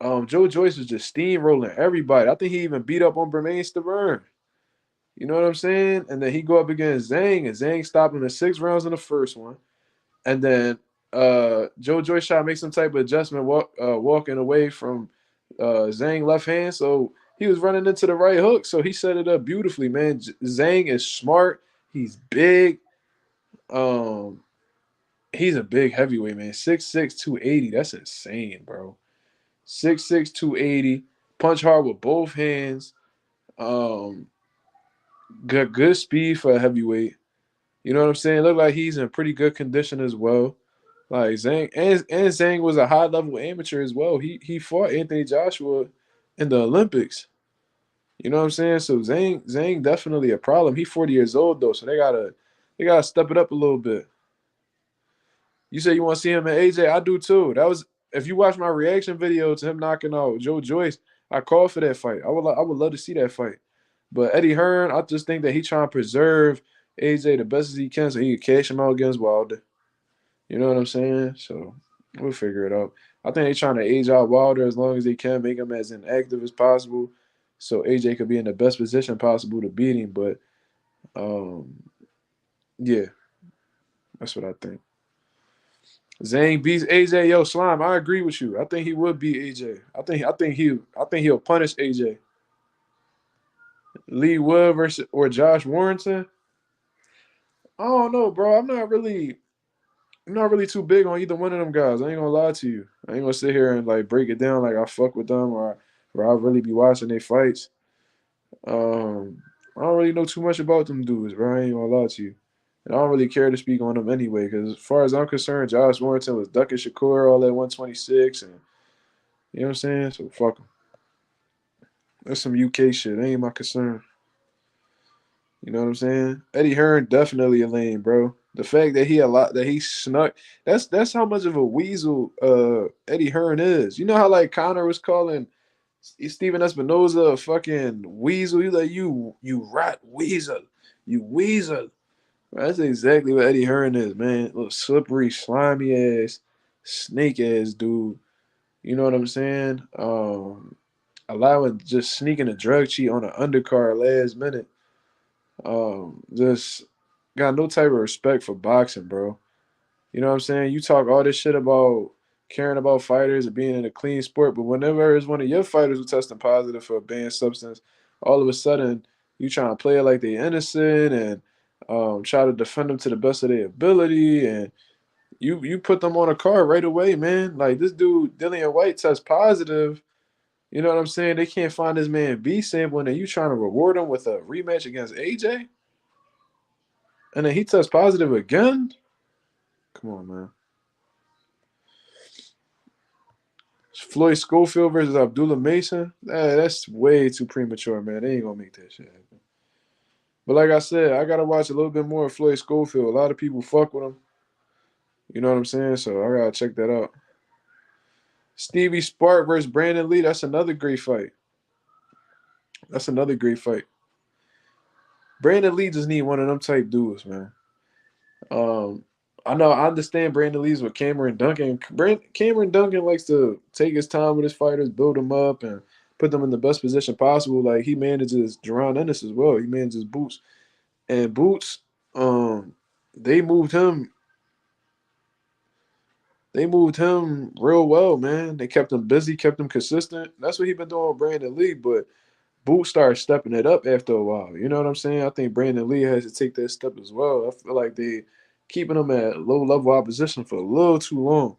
Joe Joyce was just steamrolling everybody. I think he even beat up on Bermain Stavern. You know what I'm saying? And then he go up against Zhang, and Zhang stopped him in 6 rounds in the first one. And then Joe Joyce tried to make some type of adjustment, walking away from Zhang left hand. So he was running into the right hook. So he set it up beautifully, man. Zhang is smart. He's big. He's a big heavyweight, man. 6'6", 280. That's insane, bro. 6'6", 280. Punch hard with both hands. Good speed for a heavyweight. You know what I'm saying? Look like he's in pretty good condition as well. Like Zhang and Zhang was a high level amateur as well. He fought Anthony Joshua in the Olympics. You know what I'm saying? So Zhang definitely a problem. He's 40 years old though, so they gotta step it up a little bit. You say you want to see him at AJ? I do too. That was if you watch my reaction video to him knocking out Joe Joyce, I called for that fight. I would love to see that fight. But Eddie Hearn, I just think that he trying to preserve AJ the best as he can so he can cash him out against Wilder. You know what I'm saying? So we'll figure it out. I think they're trying to age out Wilder as long as they can, make him as inactive as possible, so AJ could be in the best position possible to beat him. But yeah, that's what I think. Zhang beats AJ. Yo, Slime, I agree with you. I think he would beat AJ. I think he'll punish AJ. Lee Wood versus or Josh Warrington. I don't know, bro. I'm not really too big on either one of them guys. I ain't gonna lie to you. I ain't gonna sit here and like break it down like I fuck with them or I really be watching their fights. I don't really know too much about them dudes, bro. I ain't gonna lie to you. And I don't really care to speak on them anyway, because as far as I'm concerned, Josh Warrington was ducking Shakur all at 126, and you know what I'm saying? So fuck him. That's some UK shit. That ain't my concern. You know what I'm saying? Eddie Hearn definitely a lame, bro. The fact that he snuck, that's how much of a weasel Eddie Hearn is. You know how like Connor was calling Steven Espinoza a fucking weasel? He's like, you rat weasel. You weasel. That's exactly what Eddie Hearn is, man. Little slippery, slimy ass, snake ass dude. You know what I'm saying? Allowing just sneaking a drug cheat on an undercard last minute. Just got no type of respect for boxing, bro. You know what I'm saying? You talk all this shit about caring about fighters and being in a clean sport, but whenever it's one of your fighters who testing positive for a banned substance, all of a sudden you trying to play it like they innocent and try to defend them to the best of their ability, and you put them on a card right away, man. Like this dude, Dillian White, tests positive. You know what I'm saying? They can't find this man B sample, and then you trying to reward him with a rematch against AJ, and then he tests positive again. Come on, man. Floyd Schofield versus Abdullah Mason. That's way too premature, man. They ain't gonna make that shit happen. But like I said, I gotta watch a little bit more of Floyd Schofield. A lot of people fuck with him. You know what I'm saying? So I gotta check that out. Stevie Spark versus Brandon Lee. That's another great fight. That's another great fight. Brandon Lee just need one of them type dudes, man. Um, I understand Brandon Lee's with Cameron Duncan. Cameron Duncan likes to take his time with his fighters, build them up, and put them in the best position possible. Like he manages Jerron Ennis as well. He manages Boots. And Boots, they moved him. They moved him real well, man. They kept him busy, kept him consistent. That's what he been doing with Brandon Lee. But Boots started stepping it up after a while. You know what I'm saying? I think Brandon Lee has to take that step as well. I feel like they keeping him at low level opposition for a little too long.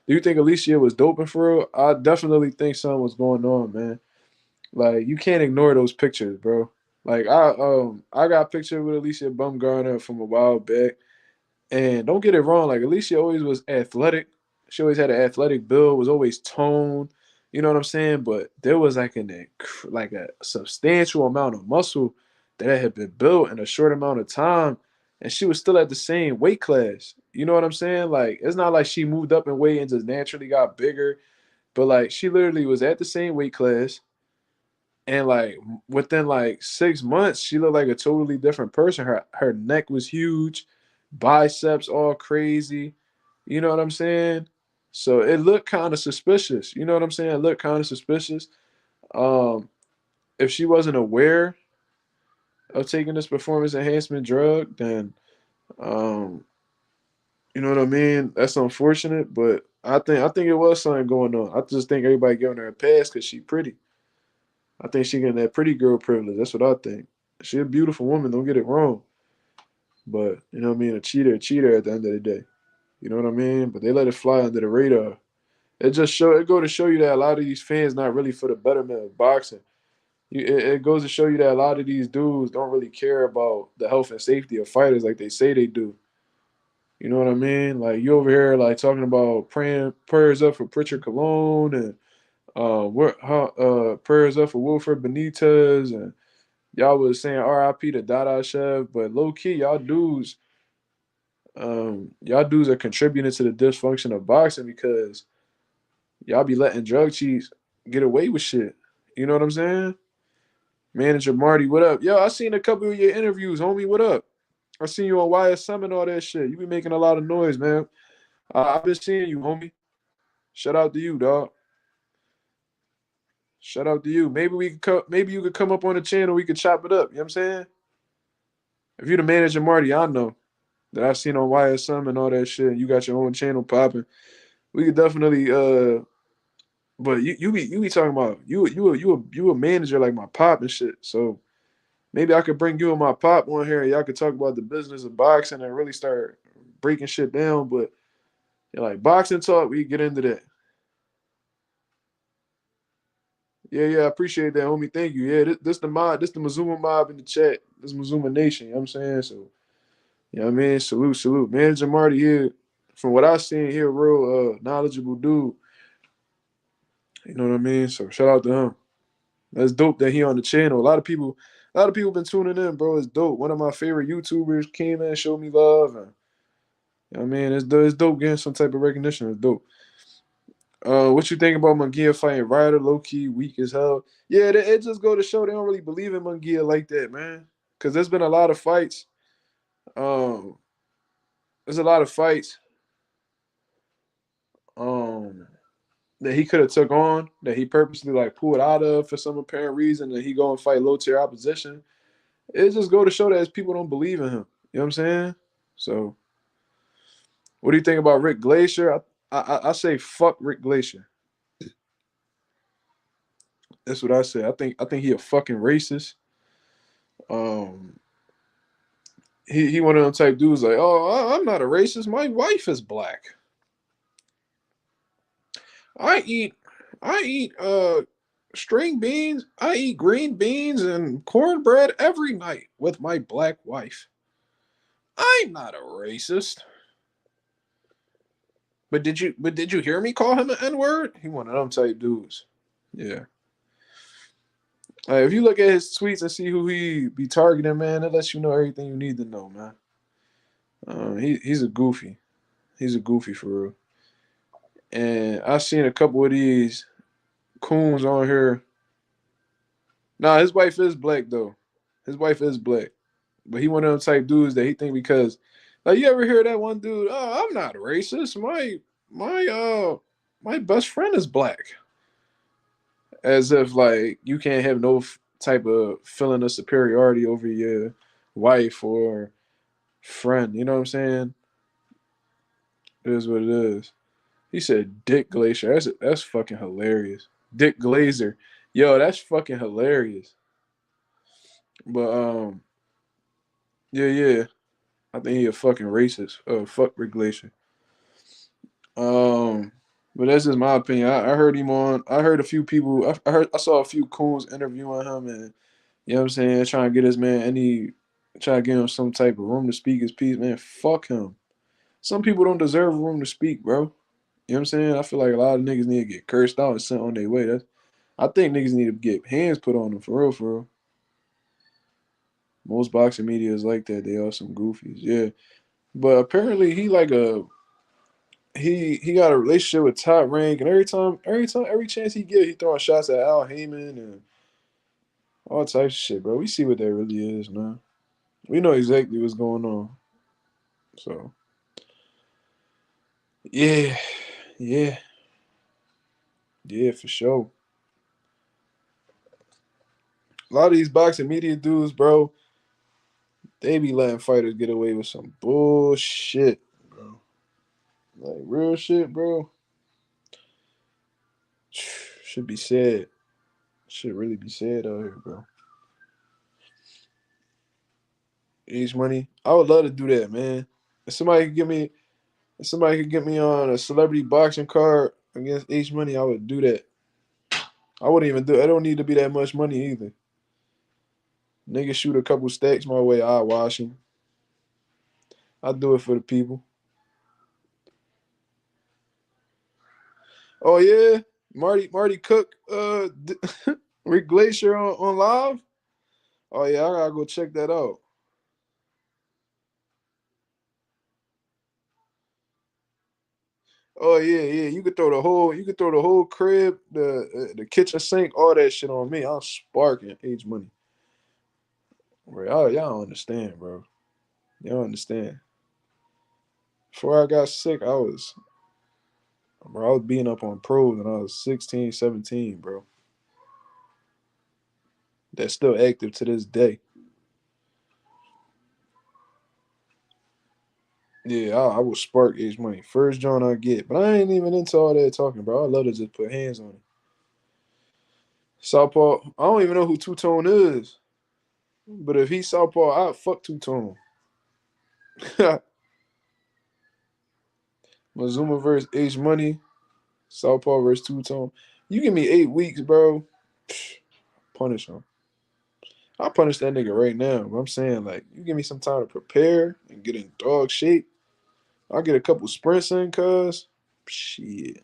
Do you think Alicia was doping for real? I definitely think something was going on, man. Like you can't ignore those pictures, bro. Like I got a picture with Alicia Bumgarner from a while back. And don't get it wrong, like Alicia always was athletic. She always had an athletic build, was always toned. You know what I'm saying? But there was like a substantial amount of muscle that had been built in a short amount of time, and she was still at the same weight class. You know what I'm saying? Like it's not like she moved up in weight and just naturally got bigger, but like she literally was at the same weight class, and like within like 6 months, she looked like a totally different person. Her neck was huge, biceps all crazy. You know what I'm saying? So it looked kind of suspicious. You know what I'm saying? It looked kind of suspicious. Um, if she wasn't aware of taking this performance enhancement drug, then um, you know what I mean? That's unfortunate, but I think it was something going on. I just think everybody giving her a pass because she pretty. I think she getting that pretty girl privilege. That's what I think. She a beautiful woman. Don't get it wrong. But you know what I mean. A cheater at the end of the day. You know what I mean. But they let it fly under the radar. It go to show you that a lot of these fans not really for the betterment of boxing. It goes to show you that a lot of these dudes don't really care about the health and safety of fighters like they say they do. You know what I mean? Like you over here like talking about praying prayers up for Pritchard Cologne and prayers up for Wilfred Benitez and y'all was saying RIP to Dada Chef, but low key, y'all dudes are contributing to the dysfunction of boxing because y'all be letting drug cheats get away with shit. You know what I'm saying? Manager Marty, what up? Yo, I seen a couple of your interviews, homie. What up? I seen you on YSM and all that shit. You be making a lot of noise, man. I've been seeing you, homie. Shout out to you, dog. Shout out to you. Maybe you could come up on the channel. We could chop it up. You know what I'm saying? If you're the manager Marty, I know that I've seen on YSM and all that shit. You got your own channel popping. We could definitely but you be talking about you a manager like my pop and shit. So maybe I could bring you and my pop on here and y'all could talk about the business of boxing and really start breaking shit down. But like boxing talk, we get into that. Yeah, I appreciate that, homie. Thank you. Yeah, this the mob, this the Mazuma mob in the chat. This Mazuma Nation, you know what I'm saying? So you know what I mean? Salute. Manager Marty here, from what I've seen here, real knowledgeable dude. You know what I mean? So shout out to him. That's dope that he on the channel. A lot of people been tuning in, bro. It's dope. One of my favorite YouTubers came in, showed me love, and you know what I mean, it's dope getting some type of recognition. It's dope. What you think about Munguia fighting Ryder? Low key, weak as hell. Yeah, it just go to show they don't really believe in Munguia like that, man. Cause there's been a lot of fights. Um, there's a lot of fights. Um, that he could have took on that he purposely like pulled out of for some apparent reason, and he go and fight low tier opposition. It just go to show that people don't believe in him. You know what I'm saying? So, what do you think about Rick Glacier? I say fuck Rick Glacier. That's what I say. I think he a fucking racist. Um, he one of them type dudes like, oh, I'm not a racist. My wife is black. I eat I eat string beans. I eat green beans and cornbread every night with my black wife. I'm not a racist. But did you hear me call him an N-word? He one of them type dudes. Yeah. If you look at his tweets and see who he be targeting, man, that lets you know everything you need to know, man. He's a goofy. He's a goofy for real. And I've seen a couple of these coons on here. Nah, his wife is black though. His wife is black, but he one of them type dudes that he think because, like, you ever hear that one dude? Oh, I'm not racist. My best friend is black. As if like you can't have no type of feeling of superiority over your wife or friend. You know what I'm saying? It is what it is. He said Dick Glacier. That's fucking hilarious. Dick Glazer. Yo, that's fucking hilarious. But yeah. I think he a fucking racist. Fuck Rick Glacier. Um, but that's just my opinion. I heard him on. I heard a few people. I saw a few coons interviewing him, and you know what I'm saying, trying to get this man trying to give him some type of room to speak his piece. Man, fuck him. Some people don't deserve room to speak, bro. You know what I'm saying? I feel like a lot of niggas need to get cursed out and sent on their way. I think niggas need to get hands put on them for real, for real. Most boxing media is like that. They are some goofies, yeah. But apparently he got a relationship with Top Rank, and every chance he get, he throwing shots at Al Heyman and all types of shit, bro. We see what that really is, man. We know exactly what's going on. So yeah, yeah, yeah, for sure. A lot of these boxing media dudes, bro, they be letting fighters get away with some bullshit, bro. Like real shit, bro. Should be said. Should really be said out here, bro. Age money. I would love to do that, man. If somebody could get me on a celebrity boxing card against H Money, I would do that. I wouldn't even do it. I don't need to be that much money either. Nigga shoot a couple stacks my way, I wash him. I do it for the people. Oh yeah, Marty Cook, Rick Glacier on live. Oh yeah, I gotta go check that out. Oh yeah. You could throw the whole crib, the kitchen sink, all that shit on me. I'm sparking H Money. Bro, y'all don't understand, bro. Y'all don't understand. Before I got sick, I was beating up on pros when I was 16, 17, bro. That's still active to this day. Yeah, I will spark H Money. First joint I get. But I ain't even into all that talking, bro. I love to just put hands on it. Southpaw, I don't even know who Two Tone is. But if he's Southpaw, I'd fuck Two Tone. Mazuma versus H Money. Southpaw versus Two Tone. You give me 8 weeks, bro. Punish him. I'll punish that nigga right now. But I'm saying, like, you give me some time to prepare and get in dog shape. I'll get a couple sprints in, cuz. Shit.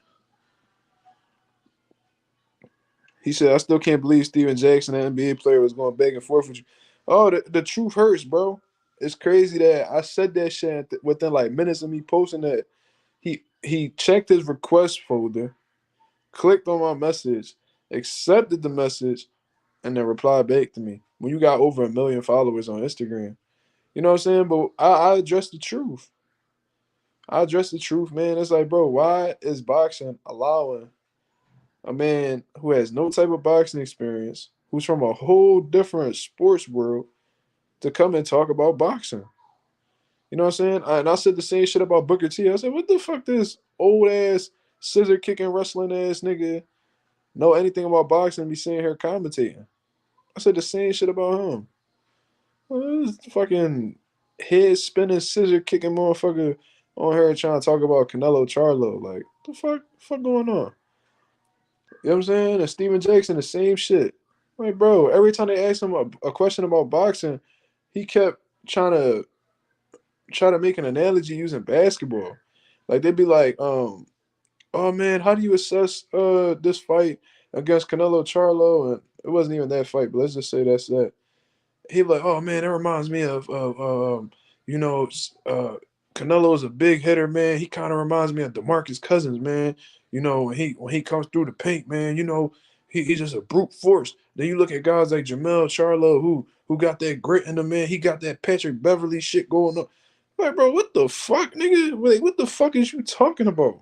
He said, I still can't believe Steven Jackson, an NBA player, was going back and forth with you. Oh, the truth hurts, bro. It's crazy that I said that shit within like minutes of me posting that. He checked his request folder, clicked on my message, accepted the message, and then replied back to me. When you got over 1 million followers on Instagram. You know what I'm saying? But I addressed the truth. I addressed the truth, man. It's like, bro, why is boxing allowing a man who has no type of boxing experience, who's from a whole different sports world, to come and talk about boxing? You know what I'm saying? And I said the same shit about Booker T. I said, what the fuck this old ass scissor kicking wrestling ass nigga know anything about boxing and be sitting here commentating? I said the same shit about him. This fucking head spinning scissor kicking motherfucker on here trying to talk about Canelo Charlo. Like, the fuck going on? You know what I'm saying? And Steven Jackson, the same shit. Like, bro, every time they asked him a question about boxing, he kept trying to make an analogy using basketball. Like they'd be like, oh man, how do you assess this fight against Canelo Charlo, and it wasn't even that fight, but let's just say that's that. He like, oh man, that reminds me of you know, Canelo is a big hitter, man. He kind of reminds me of DeMarcus Cousins, man. You know, when he comes through the paint, man, you know, he's just a brute force. Then you look at guys like Jermell, Charlo, who got that grit in the man. He got that Patrick Beverly shit going on. Like, bro, what the fuck, nigga? Like, what the fuck is you talking about?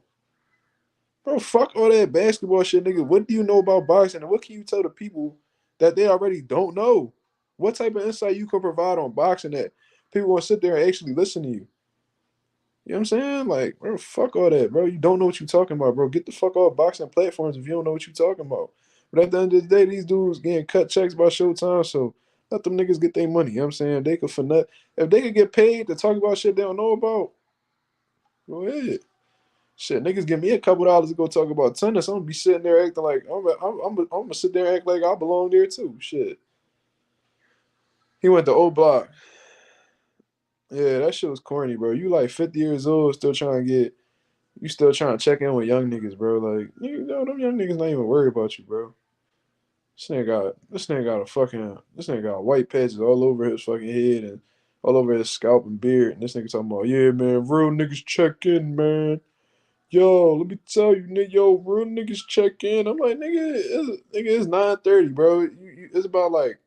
Bro, fuck all that basketball shit, nigga. What do you know about boxing? And what can you tell the people that they already don't know? What type of insight you can provide on boxing that people will sit there and actually listen to you? You know what I'm saying? Like, bro, fuck all that, bro. You don't know what you're talking about, bro. Get the fuck off boxing platforms if you don't know what you're talking about. But at the end of the day, these dudes getting cut checks by Showtime, so let them niggas get their money. You know what I'm saying? They could finesse. If they could get paid to talk about shit they don't know about, go ahead. Shit, niggas give me a couple dollars to go talk about tennis. I'm gonna be sitting there acting like I'm gonna sit there and act like I belong there too. Shit. He went to O Block. Yeah, that shit was corny, bro. You like 50 years old, still trying to get, you still trying to check in with young niggas, bro. Like, you know, them young niggas not even worried about you, bro. This nigga got white patches all over his fucking head and all over his scalp and beard. And this nigga talking about, yeah, man, real niggas check in, man. Yo, let me tell you, nigga, yo, real niggas check in. I'm like, it's 9:30, bro. It's about like,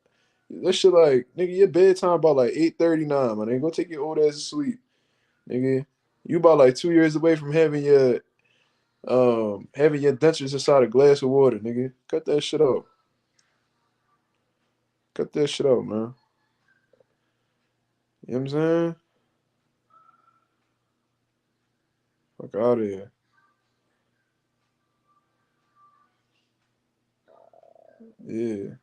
that shit like, nigga, your bedtime about like 8:39, man. Go take your old ass to sleep, nigga. You about like 2 years away from having your dentures inside a glass of water, nigga. Cut that shit out. Cut that shit out, man. You know what I'm saying? Fuck out of here. Yeah.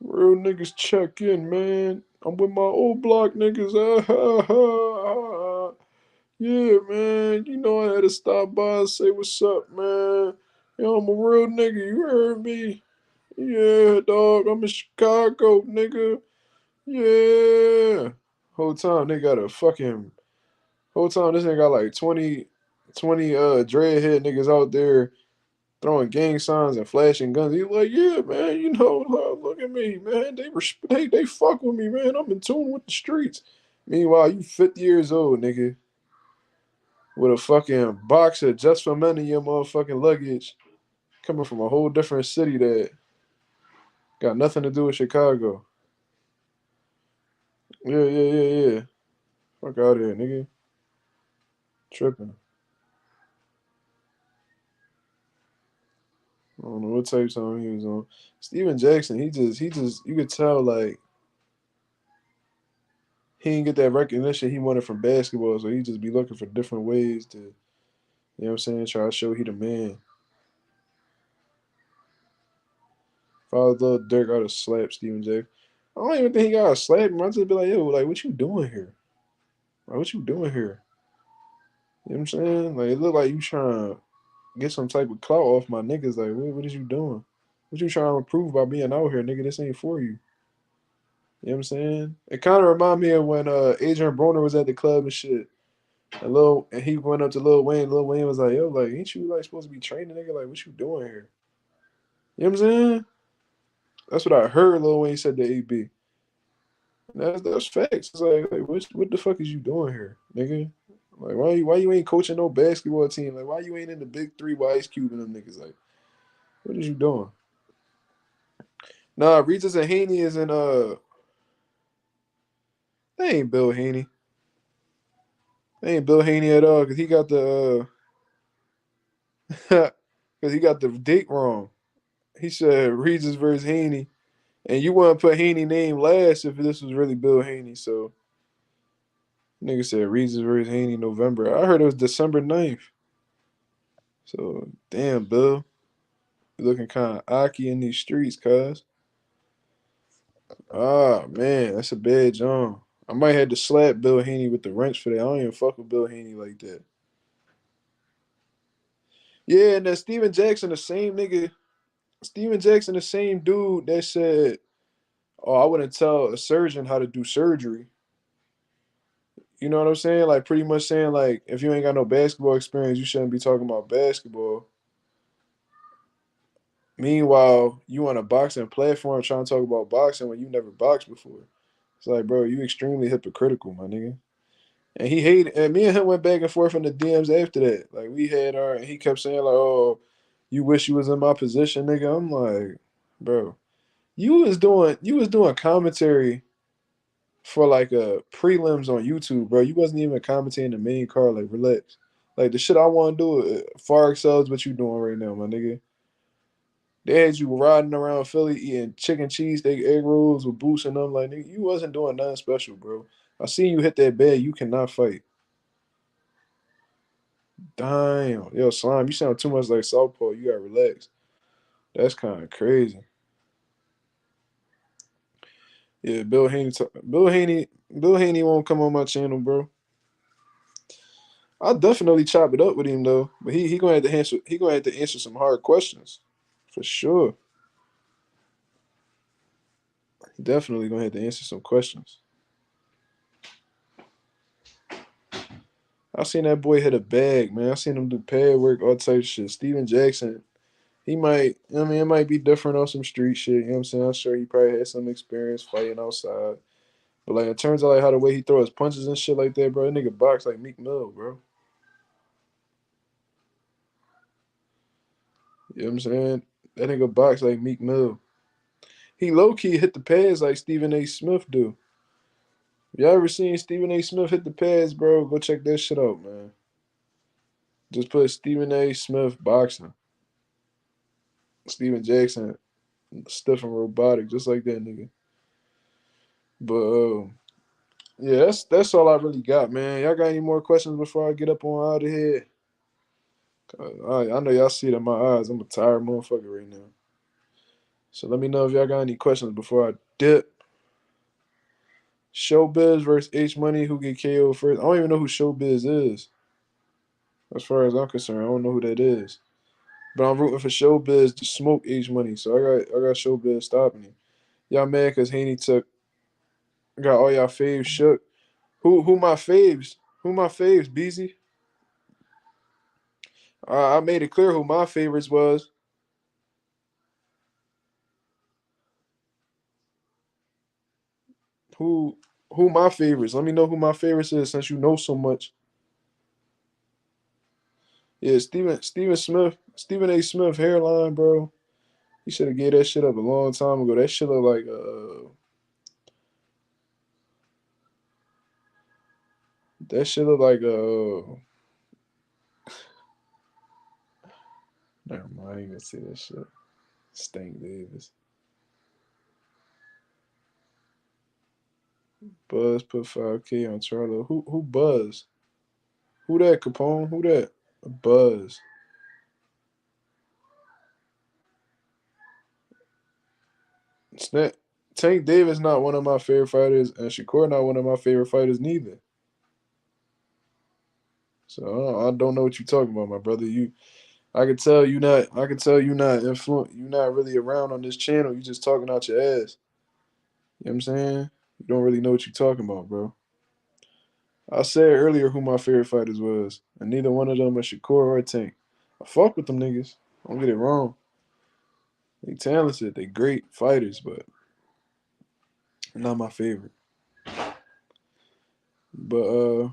Real niggas check in, man. I'm with my old block niggas. Yeah, man. You know I had to stop by and say what's up, man. Yo, I'm a real nigga. You heard me? Yeah, dog. I'm in Chicago, nigga. Yeah. Whole time they got a fucking whole time this nigga got like 20 dreadhead niggas out there throwing gang signs and flashing guns. He's like, yeah, man, you know, look at me, man. They fuck with me, man. I'm in tune with the streets. Meanwhile, you 50 years old, nigga, with a fucking boxer just for men in your motherfucking luggage, coming from a whole different city that got nothing to do with Chicago. Yeah, yeah, yeah, yeah. Fuck out of here, nigga. Tripping. I don't know what type of song he was on. Steven Jackson, he just, you could tell like he didn't get that recognition he wanted from basketball, so he just be looking for different ways to, you know what I'm saying, try to show he the man. If I was little Dirk, I'd have slapped Steven Jackson. I don't even think he got to slap him. I'd just be like, yo, like, what you doing here? Like, what you doing here? You know what I'm saying? Like, it look like you trying to get some type of clout off my niggas. Like, what is you doing? What you trying to prove by being out here, nigga? This ain't for you. You know what I'm saying? It kind of remind me of when Adrian Broner was at the club and shit. And he went up to Lil Wayne. Lil Wayne was like, yo, like, ain't you like supposed to be training, nigga? Like, what you doing here? You know what I'm saying? That's what I heard Lil Wayne said to AB. That's facts. It's like what the fuck is you doing here, nigga? Like why you ain't coaching no basketball team? Like why you ain't in the big three with Ice Cube and them niggas? Like what is you doing? Nah, Regis and Haney is in they ain't Bill Haney. They ain't Bill Haney at all because he got the because he got the date wrong. He said Regis versus Haney, and you want to put Haney name last if this was really Bill Haney. So nigga said Regis versus Haney November. I heard it was December 9th. So damn, Bill. You looking kind of aki in these streets, cuz. Ah, man, that's a bad John. I might have to slap Bill Haney with the wrench for that. I don't even fuck with Bill Haney like that. Yeah, and then Steven Jackson, the same nigga. Steven Jackson, the same dude that said, oh, I wouldn't tell a surgeon how to do surgery. You know what I'm saying? Like, pretty much saying, like, if you ain't got no basketball experience, you shouldn't be talking about basketball. Meanwhile, you on a boxing platform trying to talk about boxing when you never boxed before. It's like, bro, you extremely hypocritical, my nigga. And he hated, and me and him went back and forth in the DMs after that. Like we had our, and he kept saying like, "Oh, you wish you was in my position, nigga." I'm like, bro, you was doing commentary for like a prelims on YouTube, bro. You wasn't even commentating the main card. Like, relax. Like the shit I want to do far excels what you doing right now, my nigga. They had you riding around Philly eating chicken cheesesteak egg rolls with boots and them. Like, nigga, you wasn't doing nothing special, bro. I seen you hit that bed. You cannot fight. Damn. Yo, Slime, you sound too much like Southpaw. You gotta relax. That's kind of crazy. Yeah, Bill Haney won't come on my channel, bro. I'll definitely chop it up with him though. But he gonna have to answer some hard questions. For sure. He definitely gonna have to answer some questions. I seen that boy hit a bag, man. I seen him do pad work, all types of shit. Steven Jackson, he might, I mean, it might be different on some street shit. You know what I'm saying? I'm sure he probably had some experience fighting outside. But like in terms of like how the way he throw his punches and shit like that, bro, that nigga box like Meek Mill, bro. You know what I'm saying? That nigga box like Meek Mill. He low key hit the pads like Stephen A. Smith do. Y'all ever seen Stephen A. Smith hit the pads, bro? Go check that shit out, man. Just put Stephen A. Smith boxing. Steven Jackson, stiff and robotic, just like that nigga. But yeah, that's all I really got, man. Y'all got any more questions before I get up on out of here? I know y'all see it in my eyes. I'm a tired motherfucker right now. So let me know if y'all got any questions before I dip. Showbiz versus H Money, who get KO first? I don't even know who Showbiz is. As far as I'm concerned, I don't know who that is. But I'm rooting for Showbiz to smoke H Money, so I got Showbiz stopping him. Y'all mad because Haney got all y'all faves shook. Who my faves? Who my faves? Beezy. I made it clear who my favorites was. Who who my favorites? Let me know who my favorites is since you know so much. Yeah, Stephen A. Smith hairline, bro. He should have gave that shit up a long time ago. That shit look like that shit look like never mind, I ain't gonna say that shit. Stank Davis. Buzz put 5K on Charlo. Who Buzz? Who that Capone? Who that? Buzz. Snap. Tank Davis not one of my favorite fighters, and Shakur not one of my favorite fighters neither. So I don't know what you're talking about, my brother. I can tell you not. I can tell you not influent. You not really around on this channel. You just talking out your ass. You know what I'm saying? You don't really know what you're talking about, bro. I said earlier who my favorite fighters was, and neither one of them are Shakur or Tank. I fuck with them niggas. Don't get it wrong. They talented. They great fighters, but not my favorite. But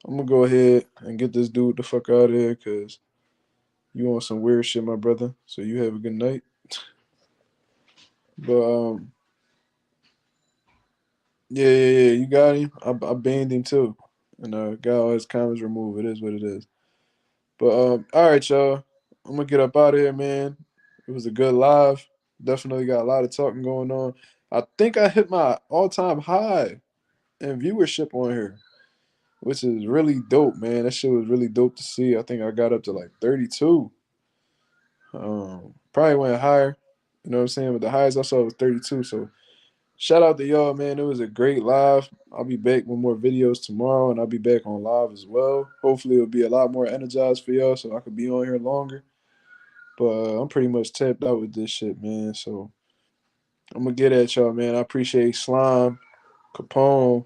I'm gonna go ahead and get this dude the fuck out of here because you on some weird shit, my brother. So you have a good night. But yeah, you got him. I banned him too, and got all his comments removed. It is what it is. But all right, y'all. I'm gonna get up out of here, man. It was a good live. Definitely got a lot of talking going on. I think I hit my all-time high in viewership on here, which is really dope, man. That shit was really dope to see. I think I got up to like 32. Probably went higher. You know what I'm saying? But the highest I saw was 32. So shout out to y'all, man. It was a great live. I'll be back with more videos tomorrow, and I'll be back on live as well. Hopefully, it'll be a lot more energized for y'all so I could be on here longer. But I'm pretty much tapped out with this shit, man. So I'm going to get at y'all, man. I appreciate Slime, Capone,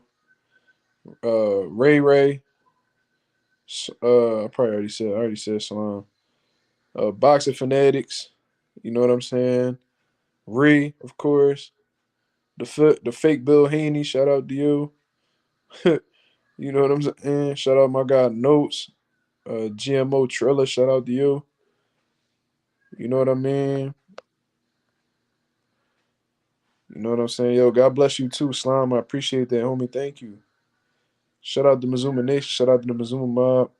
Ray. I already said Slime. Boxing Fanatics. You know what I'm saying? Ree, of course. The fake Bill Haney, shout out to you. You know what I'm saying? Shout out my guy Notes. GMO Triller, shout out to you. You know what I mean? You know what I'm saying? Yo, God bless you too, Slime. I appreciate that, homie. Thank you. Shout out to Mazuma Nation. Shout out to the Mazuma Mob.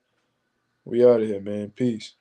We out of here, man. Peace.